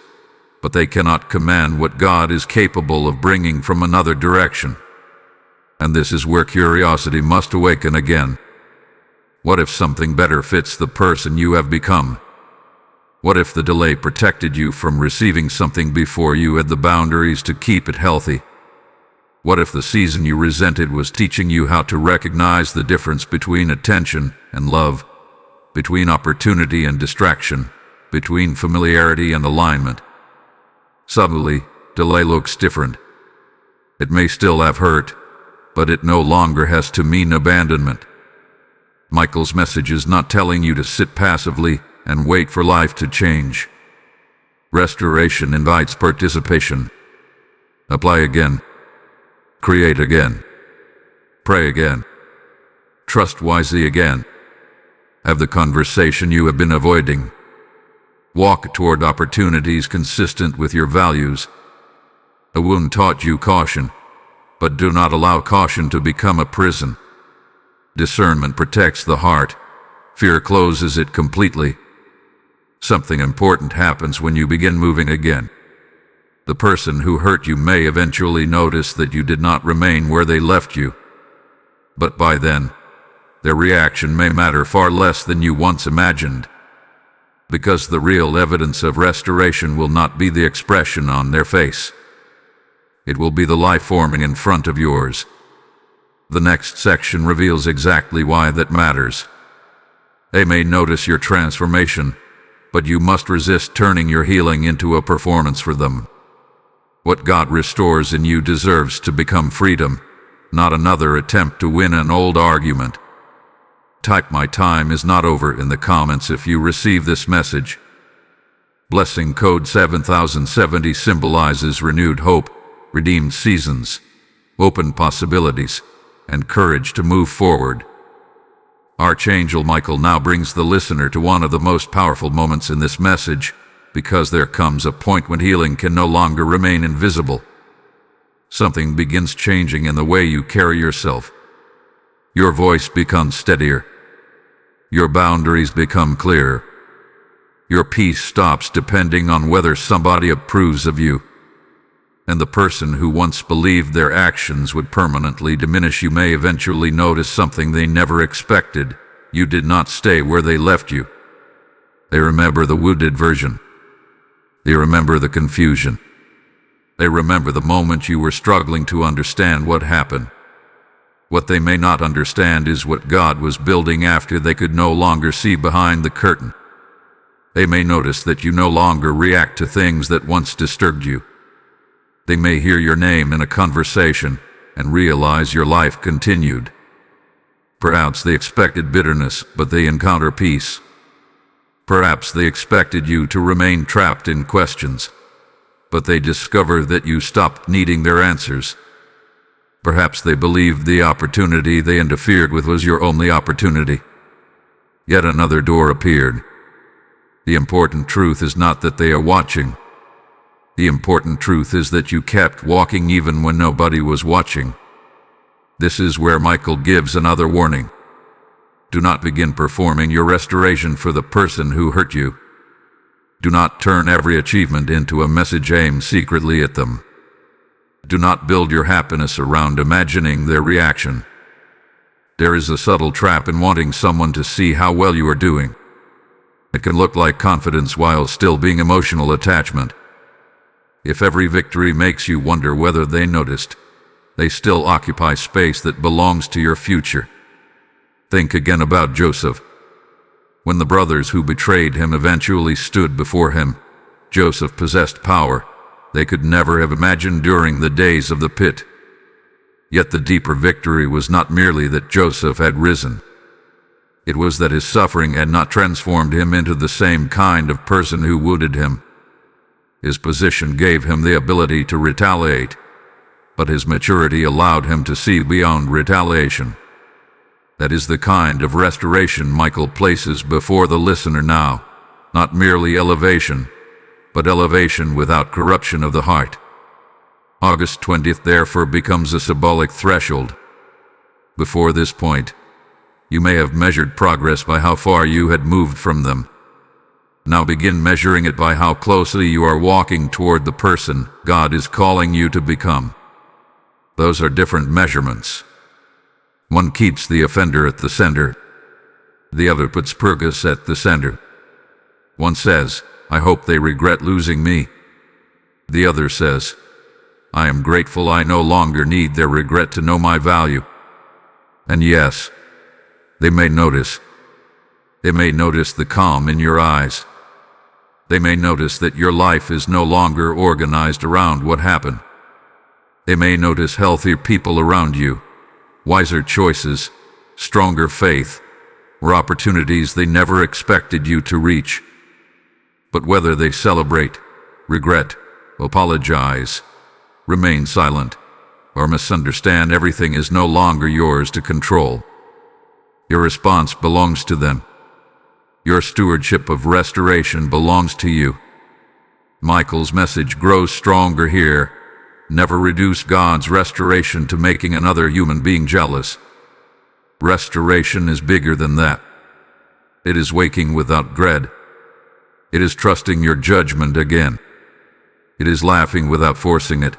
but they cannot command what God is capable of bringing from another direction. And this is where curiosity must awaken again. What if something better fits the person you have become? What if the delay protected you from receiving something before you had the boundaries to keep it healthy? What if the season you resented was teaching you how to recognize the difference between attention and love, between opportunity and distraction, between familiarity and alignment? Suddenly, delay looks different. It may still have hurt, but it no longer has to mean abandonment. Michael's message is not telling you to sit passively and wait for life to change. Restoration invites participation. Apply again. Create again. Pray again. Trust wisely again. Have the conversation you have been avoiding. Walk toward opportunities consistent with your values. A wound taught you caution, but do not allow caution to become a prison. Discernment protects the heart. Fear closes it completely. Something important happens when you begin moving again. The person who hurt you may eventually notice that you did not remain where they left you. But by then, their reaction may matter far less than you once imagined. Because the real evidence of restoration will not be the expression on their face. It will be the life forming in front of yours. The next section reveals exactly why that matters. They may notice your transformation, but you must resist turning your healing into a performance for them. What God restores in you deserves to become freedom, not another attempt to win an old argument. Type "My time is not over" in the comments if you receive this message. Blessing code 7070 symbolizes renewed hope, redeemed seasons, open possibilities, and courage to move forward. Archangel Michael now brings the listener to one of the most powerful moments in this message, because there comes a point when healing can no longer remain invisible. Something begins changing in the way you carry yourself. Your voice becomes steadier. Your boundaries become clearer. Your peace stops depending on whether somebody approves of you. And the person who once believed their actions would permanently diminish you may eventually notice something they never expected. You did not stay where they left you. They remember the wounded version. They remember the confusion. They remember the moment you were struggling to understand what happened. What they may not understand is what God was building after they could no longer see behind the curtain. They may notice that you no longer react to things that once disturbed you. They may hear your name in a conversation and realize your life continued. Perhaps they expected bitterness, but they encounter peace. Perhaps they expected you to remain trapped in questions, but they discover that you stopped needing their answers. Perhaps they believed the opportunity they interfered with was your only opportunity, Yet another door appeared. The important truth is not that they are watching. The important truth is that you kept walking even when nobody was watching. This is where Michael gives another warning. Do not begin performing your restoration for the person who hurt you. Do not turn every achievement into a message aimed secretly at them. Do not build your happiness around imagining their reaction. There is a subtle trap in wanting someone to see how well you are doing. It can look like confidence while still being emotional attachment. If every victory makes you wonder whether they noticed, they still occupy space that belongs to your future. Think again about Joseph. When the brothers who betrayed him eventually stood before him, Joseph possessed power they could never have imagined during the days of the pit. Yet the deeper victory was not merely that Joseph had risen. It was that his suffering had not transformed him into the same kind of person who wounded him. His position gave him the ability to retaliate, but his maturity allowed him to see beyond retaliation. That is the kind of restoration Michael places before the listener now, not merely elevation, but elevation without corruption of the heart. August 20th therefore becomes a symbolic threshold. Before this point, you may have measured progress by how far you had moved from them. Now begin measuring it by how closely you are walking toward the person God is calling you to become. Those are different measurements. One keeps the offender at the center. The other puts purpose at the center. One says, I hope they regret losing me. The other says, I am grateful I no longer need their regret to know my value. And yes, they may notice. They may notice the calm in your eyes. They may notice that your life is no longer organized around what happened. They may notice healthier people around you, wiser choices, stronger faith, or opportunities they never expected you to reach. But whether they celebrate, regret, apologize, remain silent, or misunderstand, everything is no longer yours to control. Your response belongs to them. Your stewardship of restoration belongs to you. Michael's message grows stronger here. Never reduce God's restoration to making another human being jealous. Restoration is bigger than that. It is waking without dread. It is trusting your judgment again. It is laughing without forcing it.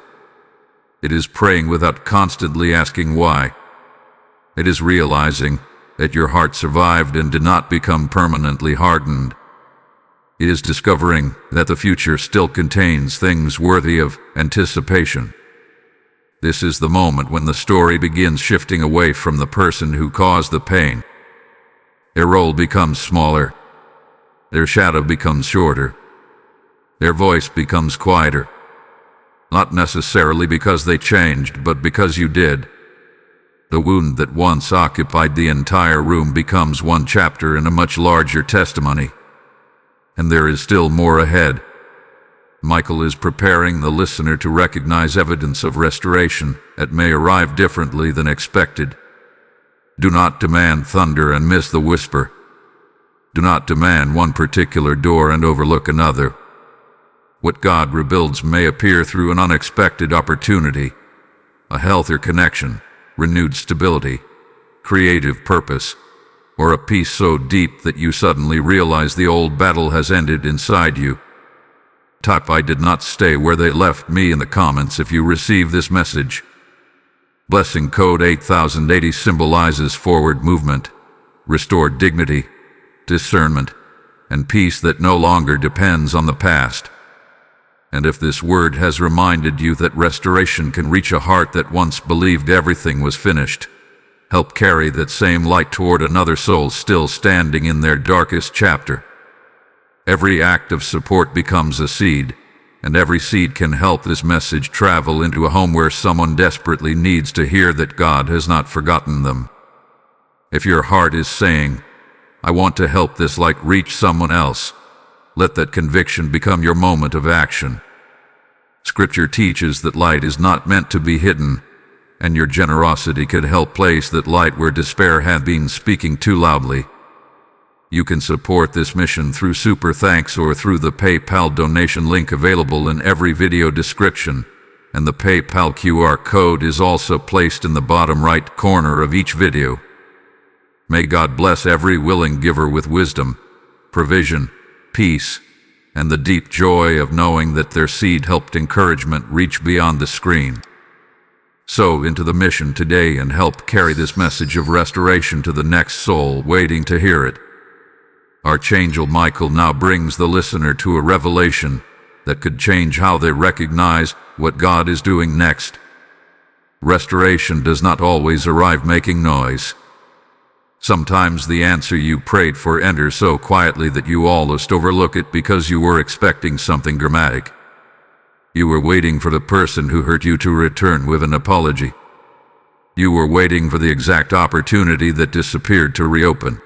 It is praying without constantly asking why. It is realizing that your heart survived and did not become permanently hardened. It is discovering that the future still contains things worthy of anticipation. This is the moment when the story begins shifting away from the person who caused the pain. Their role becomes smaller. Their shadow becomes shorter. Their voice becomes quieter. Not necessarily because they changed, but because you did. The wound that once occupied the entire room becomes one chapter in a much larger testimony. And there is still more ahead. Michael is preparing the listener to recognize evidence of restoration that may arrive differently than expected. Do not demand thunder and miss the whisper. Do not demand one particular door and overlook another. What God rebuilds may appear through an unexpected opportunity, a healthier connection, renewed stability, creative purpose, or a peace so deep that you suddenly realize the old battle has ended inside you. Type I did not stay where they left me in the comments if you receive this message. Blessing code 8080 symbolizes forward movement, restored dignity, discernment, and peace that no longer depends on the past. And if this word has reminded you that restoration can reach a heart that once believed everything was finished, help carry that same light toward another soul still standing in their darkest chapter. Every act of support becomes a seed, and every seed can help this message travel into a home where someone desperately needs to hear that God has not forgotten them. If your heart is saying, I want to help this light reach someone else, let that conviction become your moment of action. Scripture teaches that light is not meant to be hidden, and your generosity could help place that light where despair had been speaking too loudly. You can support this mission through Super Thanks or through the PayPal donation link available in every video description, and the PayPal QR code is also placed in the bottom right corner of each video. May God bless every willing giver with wisdom, provision, peace, and the deep joy of knowing that their seed helped encouragement reach beyond the screen. Sow into the mission today and help carry this message of restoration to the next soul waiting to hear it. Archangel Michael now brings the listener to a revelation that could change how they recognize what God is doing next. Restoration does not always arrive making noise. Sometimes the answer you prayed for enters so quietly that you almost overlook it because you were expecting something dramatic. You were waiting for the person who hurt you to return with an apology. You were waiting for the exact opportunity that disappeared to reopen.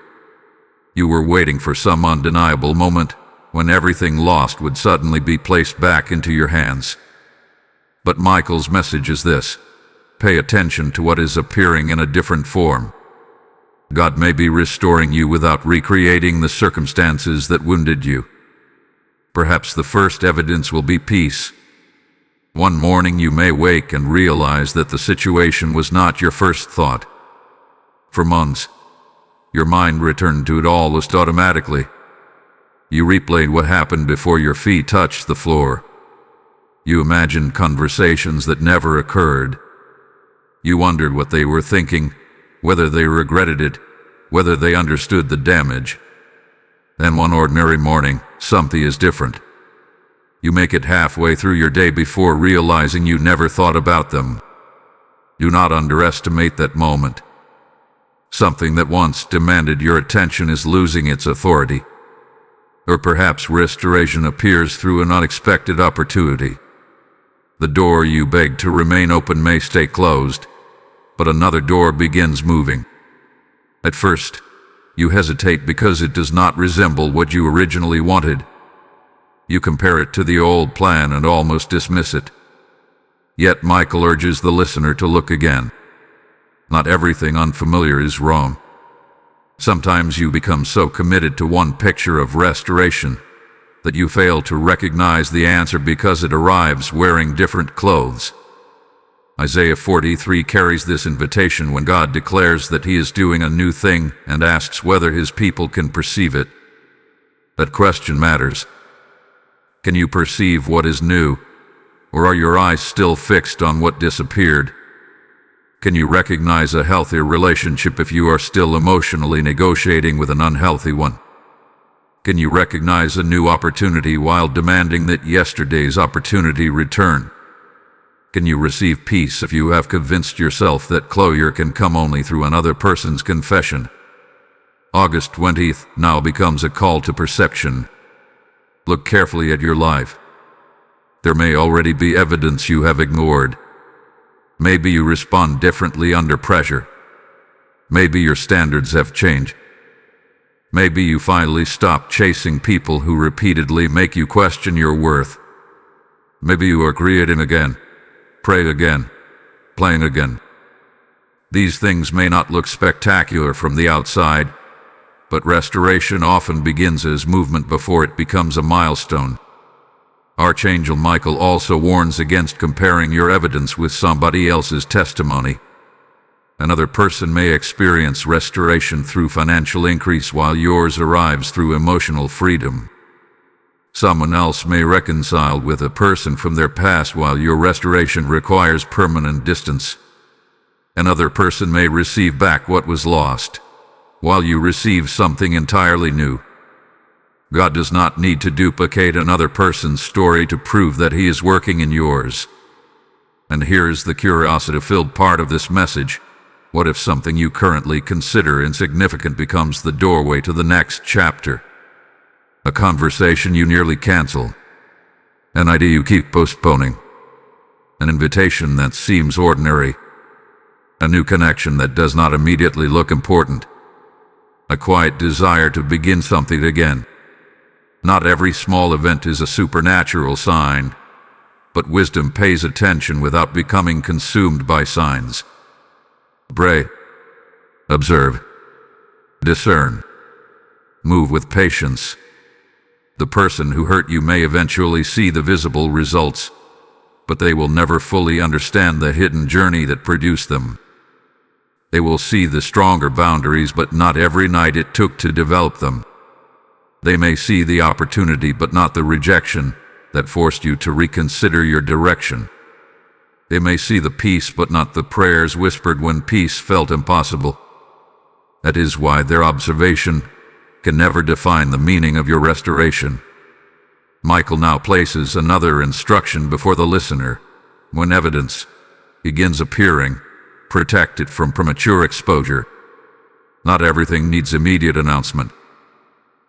You were waiting for some undeniable moment when everything lost would suddenly be placed back into your hands. But Michael's message is this: pay attention to what is appearing in a different form. God may be restoring you without recreating the circumstances that wounded you. Perhaps the first evidence will be peace. One morning you may wake and realize that the situation was not your first thought. For months, your mind returned to it almost automatically. You replayed what happened before your feet touched the floor. You imagined conversations that never occurred. You wondered what they were thinking, whether they regretted it, whether they understood the damage. Then one ordinary morning, something is different. You make it halfway through your day before realizing you never thought about them. Do not underestimate that moment. Something that once demanded your attention is losing its authority. Or perhaps restoration appears through an unexpected opportunity. The door you begged to remain open may stay closed, but another door begins moving. At first, you hesitate because it does not resemble what you originally wanted. You compare it to the old plan and almost dismiss it. Yet Michael urges the listener to look again. Not everything unfamiliar is wrong. Sometimes you become so committed to one picture of restoration that you fail to recognize the answer because it arrives wearing different clothes. Isaiah 43 carries this invitation when God declares that He is doing a new thing and asks whether His people can perceive it. That question matters. Can you perceive what is new, or are your eyes still fixed on what disappeared? Can you recognize a healthier relationship if you are still emotionally negotiating with an unhealthy one? Can you recognize a new opportunity while demanding that yesterday's opportunity return? Can you receive peace if you have convinced yourself that closure can come only through another person's confession? August 20th now becomes a call to perception. Look carefully at your life. There may already be evidence you have ignored. Maybe you respond differently under pressure. Maybe your standards have changed. Maybe you finally stopped chasing people who repeatedly make you question your worth. Maybe you are creating again, praying again, playing again. These things may not look spectacular from the outside, but restoration often begins as movement before it becomes a milestone. Archangel Michael also warns against comparing your evidence with somebody else's testimony. Another person may experience restoration through financial increase while yours arrives through emotional freedom. Someone else may reconcile with a person from their past while your restoration requires permanent distance. Another person may receive back what was lost, while you receive something entirely new. God does not need to duplicate another person's story to prove that He is working in yours. And here's the curiosity-filled part of this message. What if something you currently consider insignificant becomes the doorway to the next chapter? A conversation you nearly cancel. An idea you keep postponing. An invitation that seems ordinary. A new connection that does not immediately look important. A quiet desire to begin something again. Not every small event is a supernatural sign, but wisdom pays attention without becoming consumed by signs. Pray, observe, discern. Move with patience. The person who hurt you may eventually see the visible results, but they will never fully understand the hidden journey that produced them. They will see the stronger boundaries, but not every night it took to develop them. They may see the opportunity, but not the rejection that forced you to reconsider your direction. They may see the peace, but not the prayers whispered when peace felt impossible. That is why their observation can never define the meaning of your restoration. Michael now places another instruction before the listener. When evidence begins appearing, protect it from premature exposure. Not everything needs immediate announcement.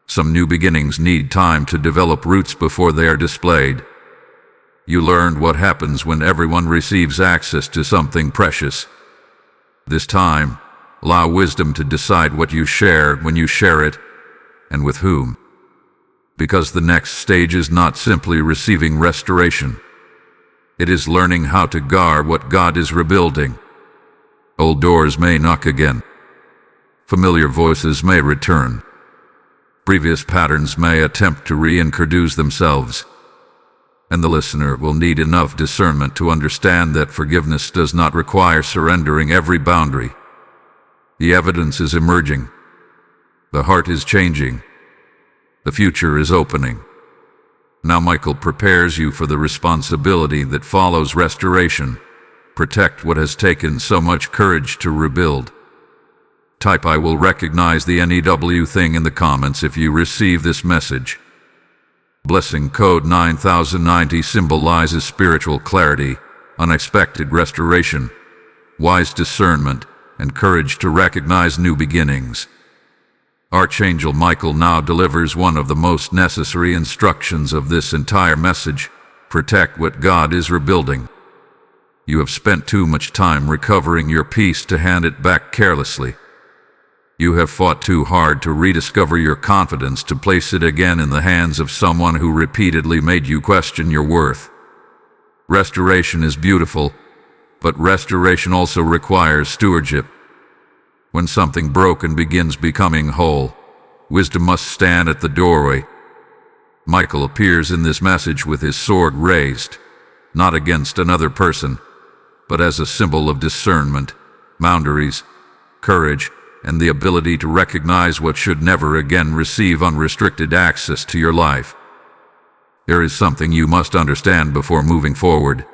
Some new beginnings need time to develop roots before they are displayed. You learned what happens when everyone receives access to something precious. This time, allow wisdom to decide what you share, when you share it, and with whom. Because the next stage is not simply receiving restoration. It is learning how to guard what God is rebuilding. Old doors may knock again. Familiar voices may return. Previous patterns may attempt to reintroduce themselves. And the listener will need enough discernment to understand that forgiveness does not require surrendering every boundary. The evidence is emerging. The heart is changing. The future is opening. Now Michael prepares you for the responsibility that follows restoration. Protect what has taken so much courage to rebuild. Type "I will recognize the NEW thing" in the comments if you receive this message. Blessing code 9090 symbolizes spiritual clarity, unexpected restoration, wise discernment, and courage to recognize new beginnings. Archangel Michael now delivers one of the most necessary instructions of this entire message: protect what God is rebuilding. You have spent too much time recovering your peace to hand it back carelessly. You have fought too hard to rediscover your confidence to place it again in the hands of someone who repeatedly made you question your worth. Restoration is beautiful, but restoration also requires stewardship. When something broken begins becoming whole, wisdom must stand at the doorway. Michael appears in this message with his sword raised, not against another person, but as a symbol of discernment, boundaries, courage, and the ability to recognize what should never again receive unrestricted access to your life. There is something you must understand before moving forward.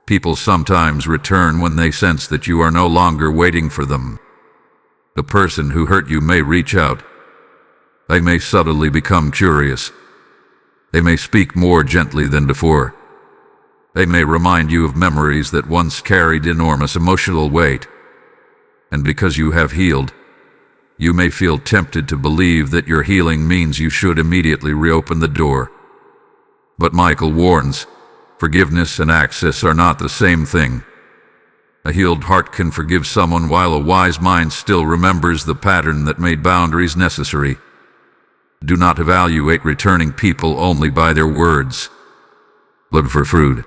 People sometimes return when they sense that you are no longer waiting for them. The person who hurt you may reach out. They may subtly become curious. They may speak more gently than before. They may remind you of memories that once carried enormous emotional weight. And because you have healed, you may feel tempted to believe that your healing means you should immediately reopen the door. But Michael warns, forgiveness and access are not the same thing. A healed heart can forgive someone while a wise mind still remembers the pattern that made boundaries necessary. Do not evaluate returning people only by their words. Look for fruit.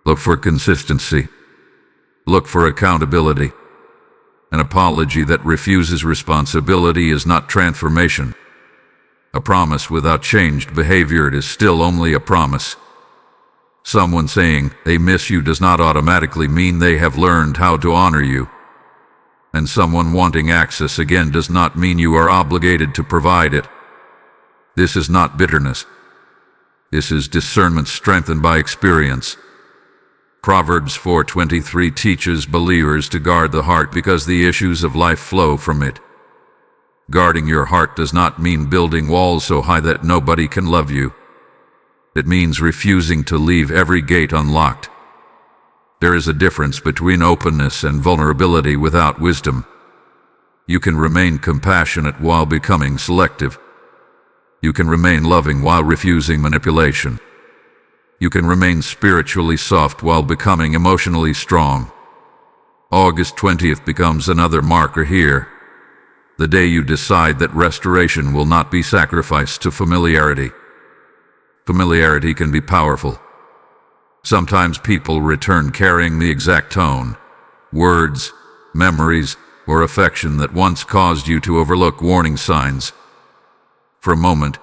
Look for consistency. Look for accountability. An apology that refuses responsibility is not transformation. A promise without changed behavior is still only a promise. Someone saying they miss you does not automatically mean they have learned how to honor you. And someone wanting access again does not mean you are obligated to provide it. This is not bitterness. This is discernment strengthened by experience. Proverbs 4:23 teaches believers to guard the heart because the issues of life flow from it. Guarding your heart does not mean building walls so high that nobody can love you. It means refusing to leave every gate unlocked. There is a difference between openness and vulnerability without wisdom. You can remain compassionate while becoming selective. You can remain loving while refusing manipulation. You can remain spiritually soft while becoming emotionally strong. August 20th becomes another marker here. The day you decide that restoration will not be sacrificed to familiarity. Familiarity can be powerful. Sometimes people return carrying the exact tone, words, memories, or affection that once caused you to overlook warning signs. For a moment,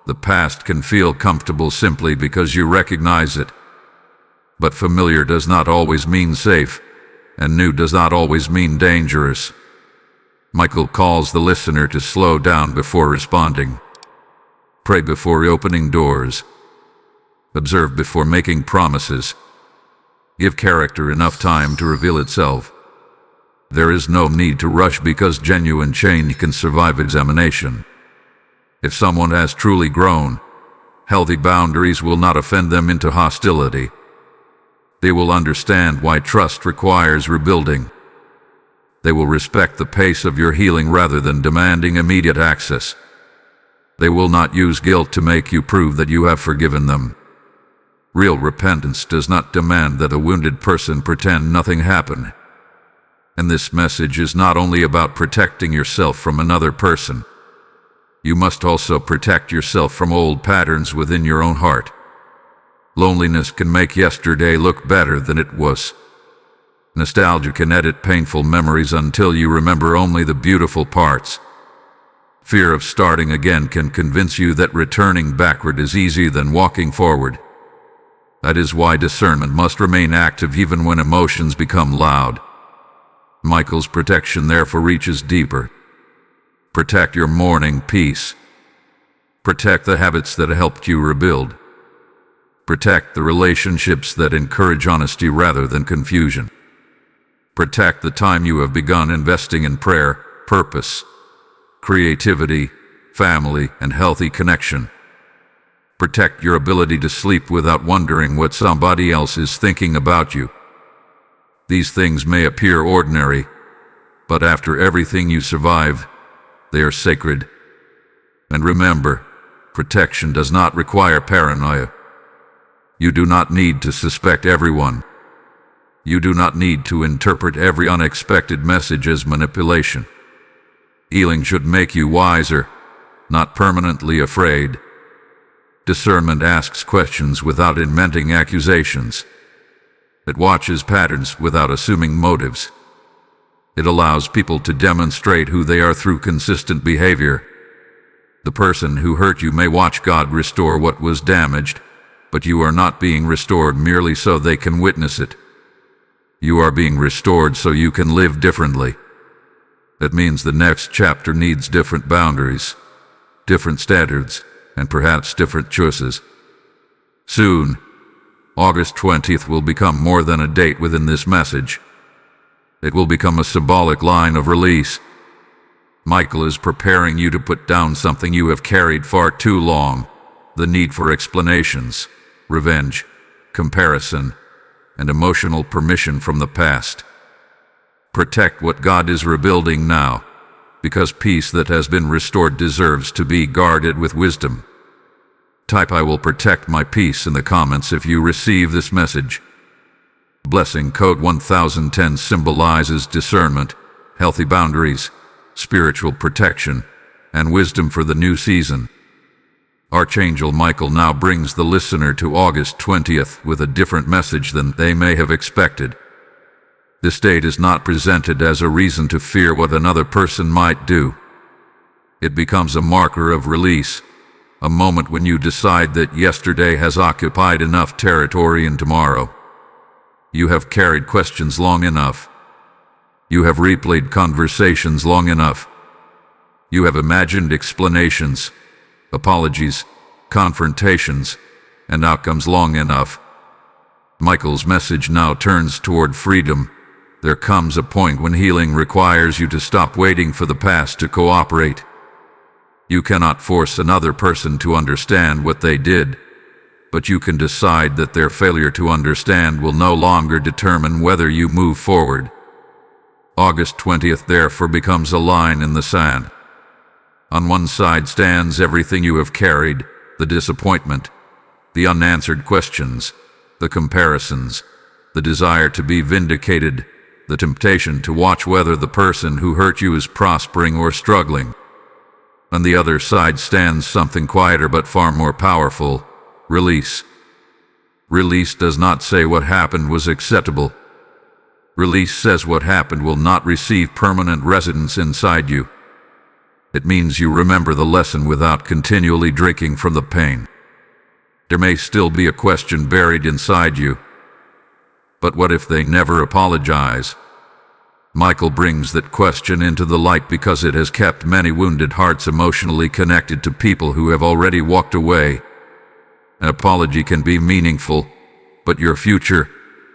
the past can feel comfortable simply because you recognize it. But familiar does not always mean safe, and new does not always mean dangerous. Michael calls the listener to slow down before responding. Pray before opening doors. Observe before making promises. Give character enough time to reveal itself. There is no need to rush because genuine change can survive examination. If someone has truly grown, healthy boundaries will not offend them into hostility. They will understand why trust requires rebuilding. They will respect the pace of your healing rather than demanding immediate access. They will not use guilt to make you prove that you have forgiven them. Real repentance does not demand that a wounded person pretend nothing happened. And this message is not only about protecting yourself from another person. You must also protect yourself from old patterns within your own heart. Loneliness can make yesterday look better than it was. Nostalgia can edit painful memories until you remember only the beautiful parts. Fear of starting again can convince you that returning backward is easier than walking forward. That is why discernment must remain active even when emotions become loud. Michael's protection therefore reaches deeper. Protect your morning peace. Protect the habits that helped you rebuild. Protect the relationships that encourage honesty rather than confusion. Protect the time you have begun investing in prayer, purpose, creativity, family, and healthy connection. Protect your ability to sleep without wondering what somebody else is thinking about you. These things may appear ordinary, but after everything you survive, they are sacred. And remember, protection does not require paranoia. You do not need to suspect everyone. You do not need to interpret every unexpected message as manipulation. Healing should make you wiser, not permanently afraid. Discernment asks questions without inventing accusations. It watches patterns without assuming motives. It allows people to demonstrate who they are through consistent behavior. The person who hurt you may watch God restore what was damaged, but you are not being restored merely so they can witness it. You are being restored so you can live differently. That means the next chapter needs different boundaries, different standards, and perhaps different choices. Soon, August 20th will become more than a date within this message. It will become a symbolic line of release. Michael is preparing you to put down something you have carried far too long: the need for explanations, revenge, comparison, and emotional permission from the past. Protect what God is rebuilding now, because peace that has been restored deserves to be guarded with wisdom. Type "I will protect my peace" in the comments if you receive this message. Blessing code 1010 symbolizes discernment, healthy boundaries, spiritual protection, and wisdom for the new season. Archangel Michael now brings the listener to August 20th with a different message than they may have expected. This date is not presented as a reason to fear what another person might do. It becomes a marker of release, a moment when you decide that yesterday has occupied enough territory and tomorrow. You have carried questions long enough. You have replayed conversations long enough. You have imagined explanations, apologies, confrontations, and outcomes long enough. Michael's message now turns toward freedom. There comes a point when healing requires you to stop waiting for the past to cooperate. You cannot force another person to understand what they did, but you can decide that their failure to understand will no longer determine whether you move forward. August 20th therefore becomes a line in the sand. On one side stands everything you have carried: the disappointment, the unanswered questions, the comparisons, the desire to be vindicated, the temptation to watch whether the person who hurt you is prospering or struggling. On the other side stands something quieter but far more powerful: release. Release does not say what happened was acceptable. Release says what happened will not receive permanent residence inside you. It means you remember the lesson without continually drinking from the pain. There may still be a question buried inside you. But what if they never apologize? Michael brings that question into the light because it has kept many wounded hearts emotionally connected to people who have already walked away. An apology can be meaningful, but your future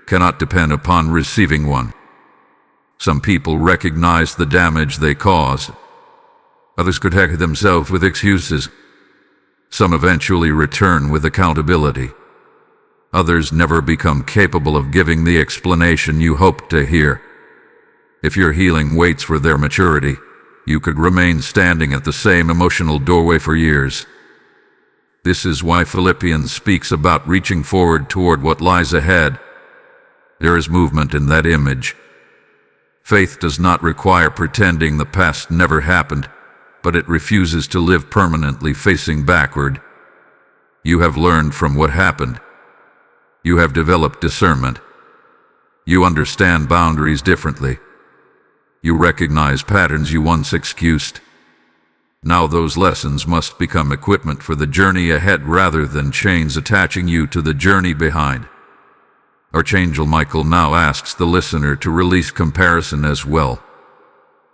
cannot depend upon receiving one. Some people recognize the damage they caused. Others protect themselves with excuses. Some eventually return with accountability. Others never become capable of giving the explanation you hoped to hear. If your healing waits for their maturity, you could remain standing at the same emotional doorway for years. This is why Philippians speaks about reaching forward toward what lies ahead. There is movement in that image. Faith does not require pretending the past never happened, but it refuses to live permanently facing backward. You have learned from what happened. You have developed discernment. You understand boundaries differently. You recognize patterns you once excused. Now those lessons must become equipment for the journey ahead rather than chains attaching you to the journey behind. Archangel Michael now asks the listener to release comparison as well.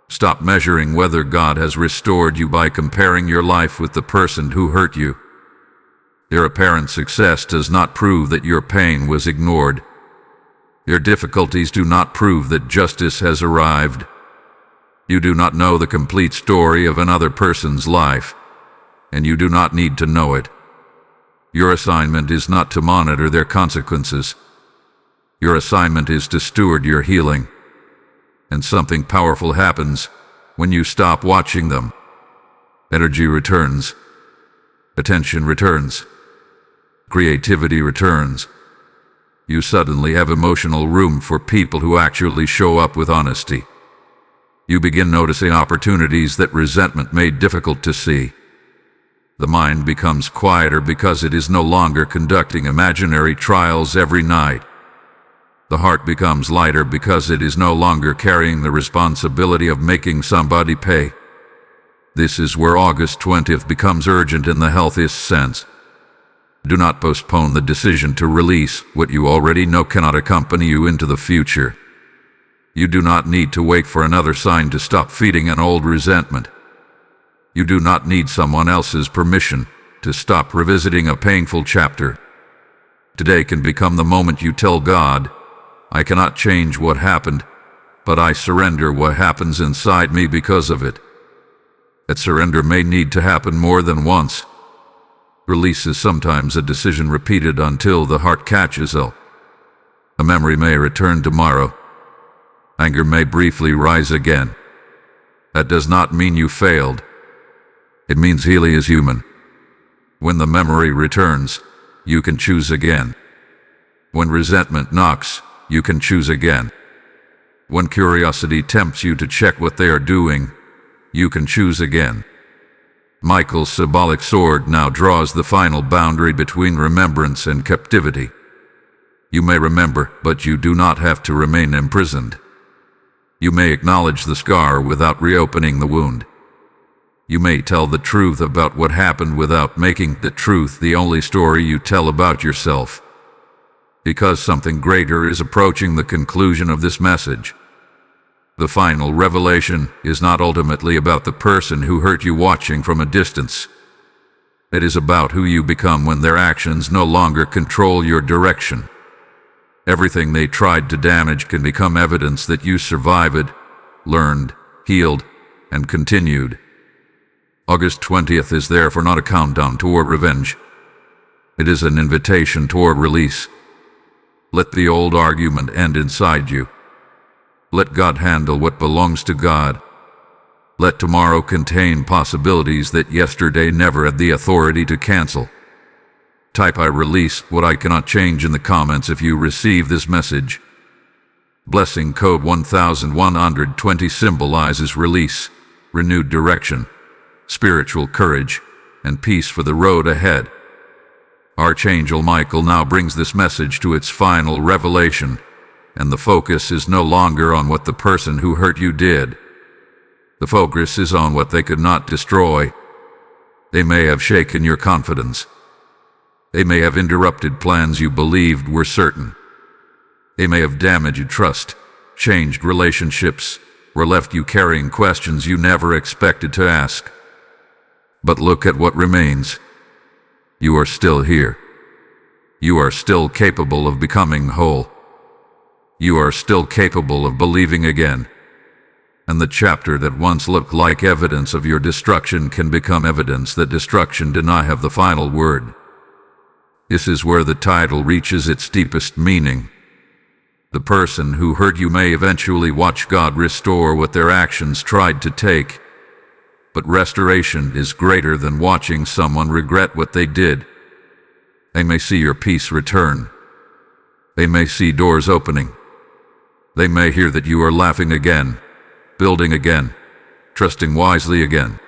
Stop measuring whether God has restored you by comparing your life with the person who hurt you. Their apparent success does not prove that your pain was ignored. Their difficulties do not prove that justice has arrived. You do not know the complete story of another person's life, and you do not need to know it. Your assignment is not to monitor their consequences. Your assignment is to steward your healing. And something powerful happens when you stop watching them. Energy returns. Attention returns. Creativity returns. You suddenly have emotional room for people who actually show up with honesty. You begin noticing opportunities that resentment made difficult to see. The mind becomes quieter because it is no longer conducting imaginary trials every night. The heart becomes lighter because it is no longer carrying the responsibility of making somebody pay. This is where August 20th becomes urgent in the healthiest sense. Do not postpone the decision to release what you already know cannot accompany you into the future. You do not need to wait for another sign to stop feeding an old resentment. You do not need someone else's permission to stop revisiting a painful chapter. Today can become the moment you tell God, I cannot change what happened, but I surrender what happens inside me because of it. That surrender may need to happen more than once. Release is sometimes a decision repeated until the heart catches up. A memory may return tomorrow. Anger may briefly rise again. That does not mean you failed. It means healing is human. When the memory returns, you can choose again. When resentment knocks, you can choose again. When curiosity tempts you to check what they are doing, you can choose again. Michael's symbolic sword now draws the final boundary between remembrance and captivity. You may remember, but you do not have to remain imprisoned. You may acknowledge the scar without reopening the wound. You may tell the truth about what happened without making the truth the only story you tell about yourself. Because something greater is approaching the conclusion of this message. The final revelation is not ultimately about the person who hurt you watching from a distance. It is about who you become when their actions no longer control your direction. Everything they tried to damage can become evidence that you survived, learned, healed, and continued. August 20th is therefore not a countdown toward revenge. It is an invitation toward release. Let the old argument end inside you. Let God handle what belongs to God. Let tomorrow contain possibilities that yesterday never had the authority to cancel. Type I release what I cannot change in the comments if you receive this message. Blessing code 1120 symbolizes release, renewed direction, spiritual courage, and peace for the road ahead. Archangel Michael now brings this message to its final revelation, and the focus is no longer on what the person who hurt you did. The focus is on what they could not destroy. They may have shaken your confidence. They may have interrupted plans you believed were certain. They may have damaged trust, changed relationships, or left you carrying questions you never expected to ask. But look at what remains. You are still here. You are still capable of becoming whole. You are still capable of believing again. And the chapter that once looked like evidence of your destruction can become evidence that destruction did not have the final word. This is where the title reaches its deepest meaning. The person who hurt you may eventually watch God restore what their actions tried to take. But restoration is greater than watching someone regret what they did. They may see your peace return. They may see doors opening. They may hear that you are laughing again, building again, trusting wisely again.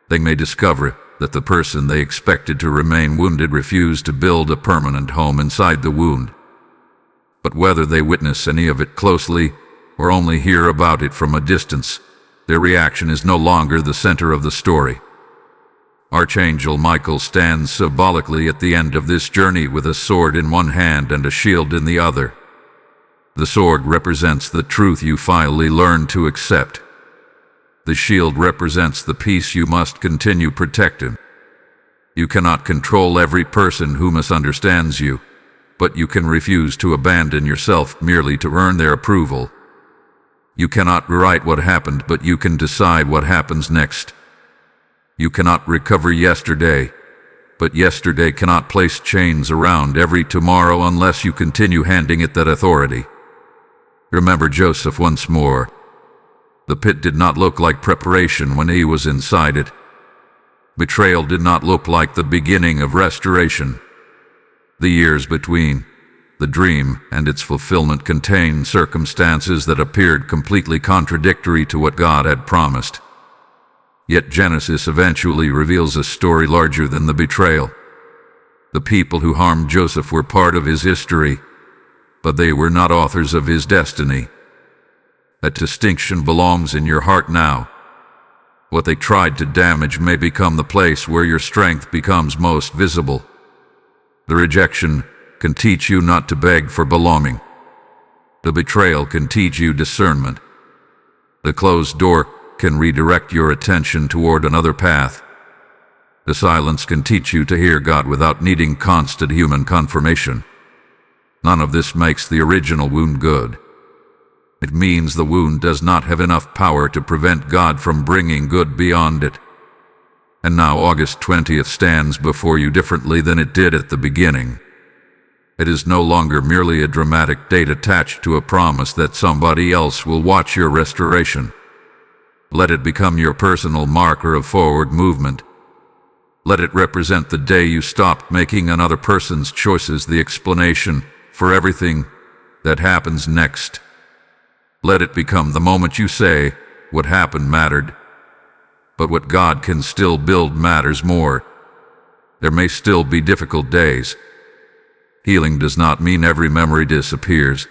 They may discover that the person they expected to remain wounded refused to build a permanent home inside the wound. But whether they witness any of it closely or only hear about it from a distance, their reaction is no longer the center of the story. Archangel Michael stands symbolically at the end of this journey with a sword in one hand and a shield in the other. The sword represents the truth you finally learned to accept. The shield represents the peace you must continue protecting. You cannot control every person who misunderstands you, but you can refuse to abandon yourself merely to earn their approval. You cannot rewrite what happened, but you can decide what happens next. You cannot recover yesterday, but yesterday cannot place chains around every tomorrow unless you continue handing it that authority. Remember Joseph once more. The pit did not look like preparation when he was inside it. Betrayal did not look like the beginning of restoration. The years between the dream and its fulfillment contained circumstances that appeared completely contradictory to what God had promised. Yet Genesis eventually reveals a story larger than the betrayal. The people who harmed Joseph were part of his history, but they were not authors of his destiny. That distinction belongs in your heart now. What they tried to damage may become the place where your strength becomes most visible. The rejection can teach you not to beg for belonging. The betrayal can teach you discernment. The closed door can redirect your attention toward another path. The silence can teach you to hear God without needing constant human confirmation. None of this makes the original wound good. It means the wound does not have enough power to prevent God from bringing good beyond it. And now August 20th stands before you differently than it did at the beginning. It is no longer merely a dramatic date attached to a promise that somebody else will watch your restoration. Let it become your personal marker of forward movement. Let it represent the day you stopped making another person's choices the explanation for everything that happens next. Let it become the moment you say, what happened mattered, but what God can still build matters more. There may still be difficult days. Healing does not mean every memory disappears.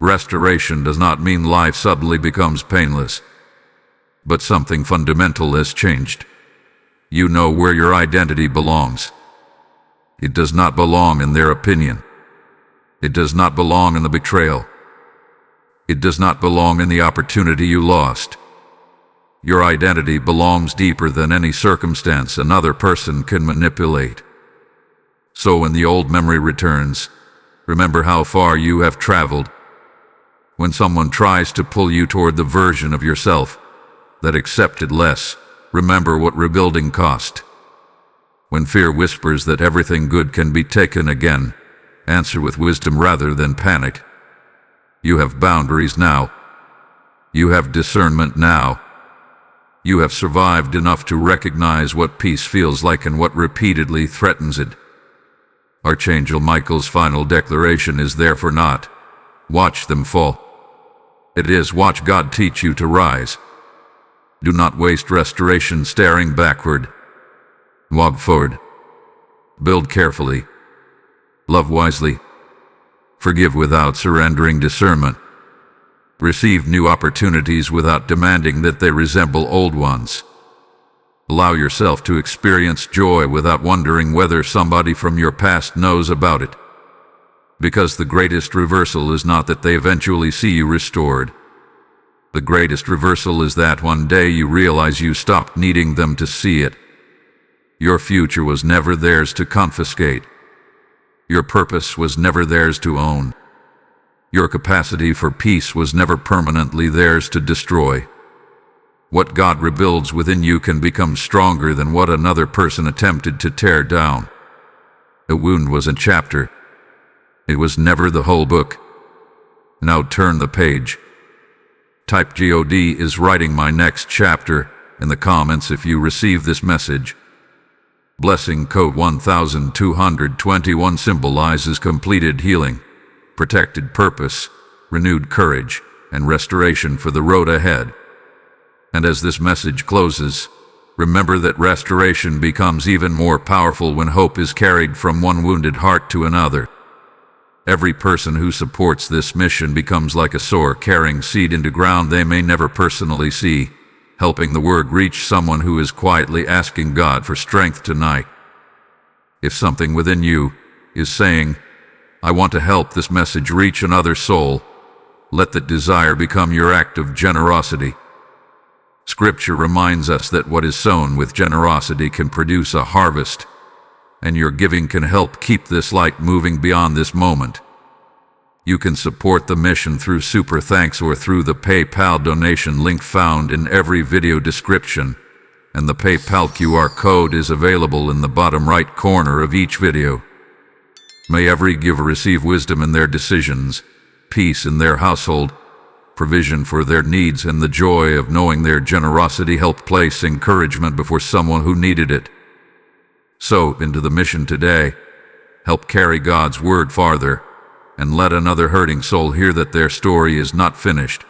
Restoration does not mean life suddenly becomes painless. But something fundamental has changed. You know where your identity belongs. It does not belong in their opinion. It does not belong in the betrayal. It does not belong in the opportunity you lost. Your identity belongs deeper than any circumstance another person can manipulate. So when the old memory returns, remember how far you have traveled. When someone tries to pull you toward the version of yourself that accepted less, remember what rebuilding cost. When fear whispers that everything good can be taken again, answer with wisdom rather than panic. You have boundaries now. You have discernment now. You have survived enough to recognize what peace feels like and what repeatedly threatens it. Archangel Michael's final declaration is therefore not, watch them fall. It is, watch God teach you to rise. Do not waste restoration staring backward. Walk forward. Build carefully. Love wisely. Forgive without surrendering discernment. Receive new opportunities without demanding that they resemble old ones. Allow yourself to experience joy without wondering whether somebody from your past knows about it. Because the greatest reversal is not that they eventually see you restored. The greatest reversal is that one day you realize you stopped needing them to see it. Your future was never theirs to confiscate. Your purpose was never theirs to own. Your capacity for peace was never permanently theirs to destroy. What God rebuilds within you can become stronger than what another person attempted to tear down. A wound was a chapter. It was never the whole book. Now turn the page. Type God is writing my next chapter in the comments if you receive this message. Blessing code 1221 symbolizes completed healing, protected purpose, renewed courage, and restoration for the road ahead. And as this message closes, remember that restoration becomes even more powerful when hope is carried from one wounded heart to another. Every person who supports this mission becomes like a sower carrying seed into ground they may never personally see, helping the word reach someone who is quietly asking God for strength tonight. If something within you is saying, "I want to help this message reach another soul," let that desire become your act of generosity. Scripture reminds us that what is sown with generosity can produce a harvest, and your giving can help keep this light moving beyond this moment. You can support the mission through Super Thanks or through the PayPal donation link found in every video description, and the PayPal QR code is available in the bottom right corner of each video. May every giver receive wisdom in their decisions, peace in their household, provision for their needs, and the joy of knowing their generosity helped place encouragement before someone who needed it. So, into the mission today, help carry God's word farther, and let another hurting soul hear that their story is not finished.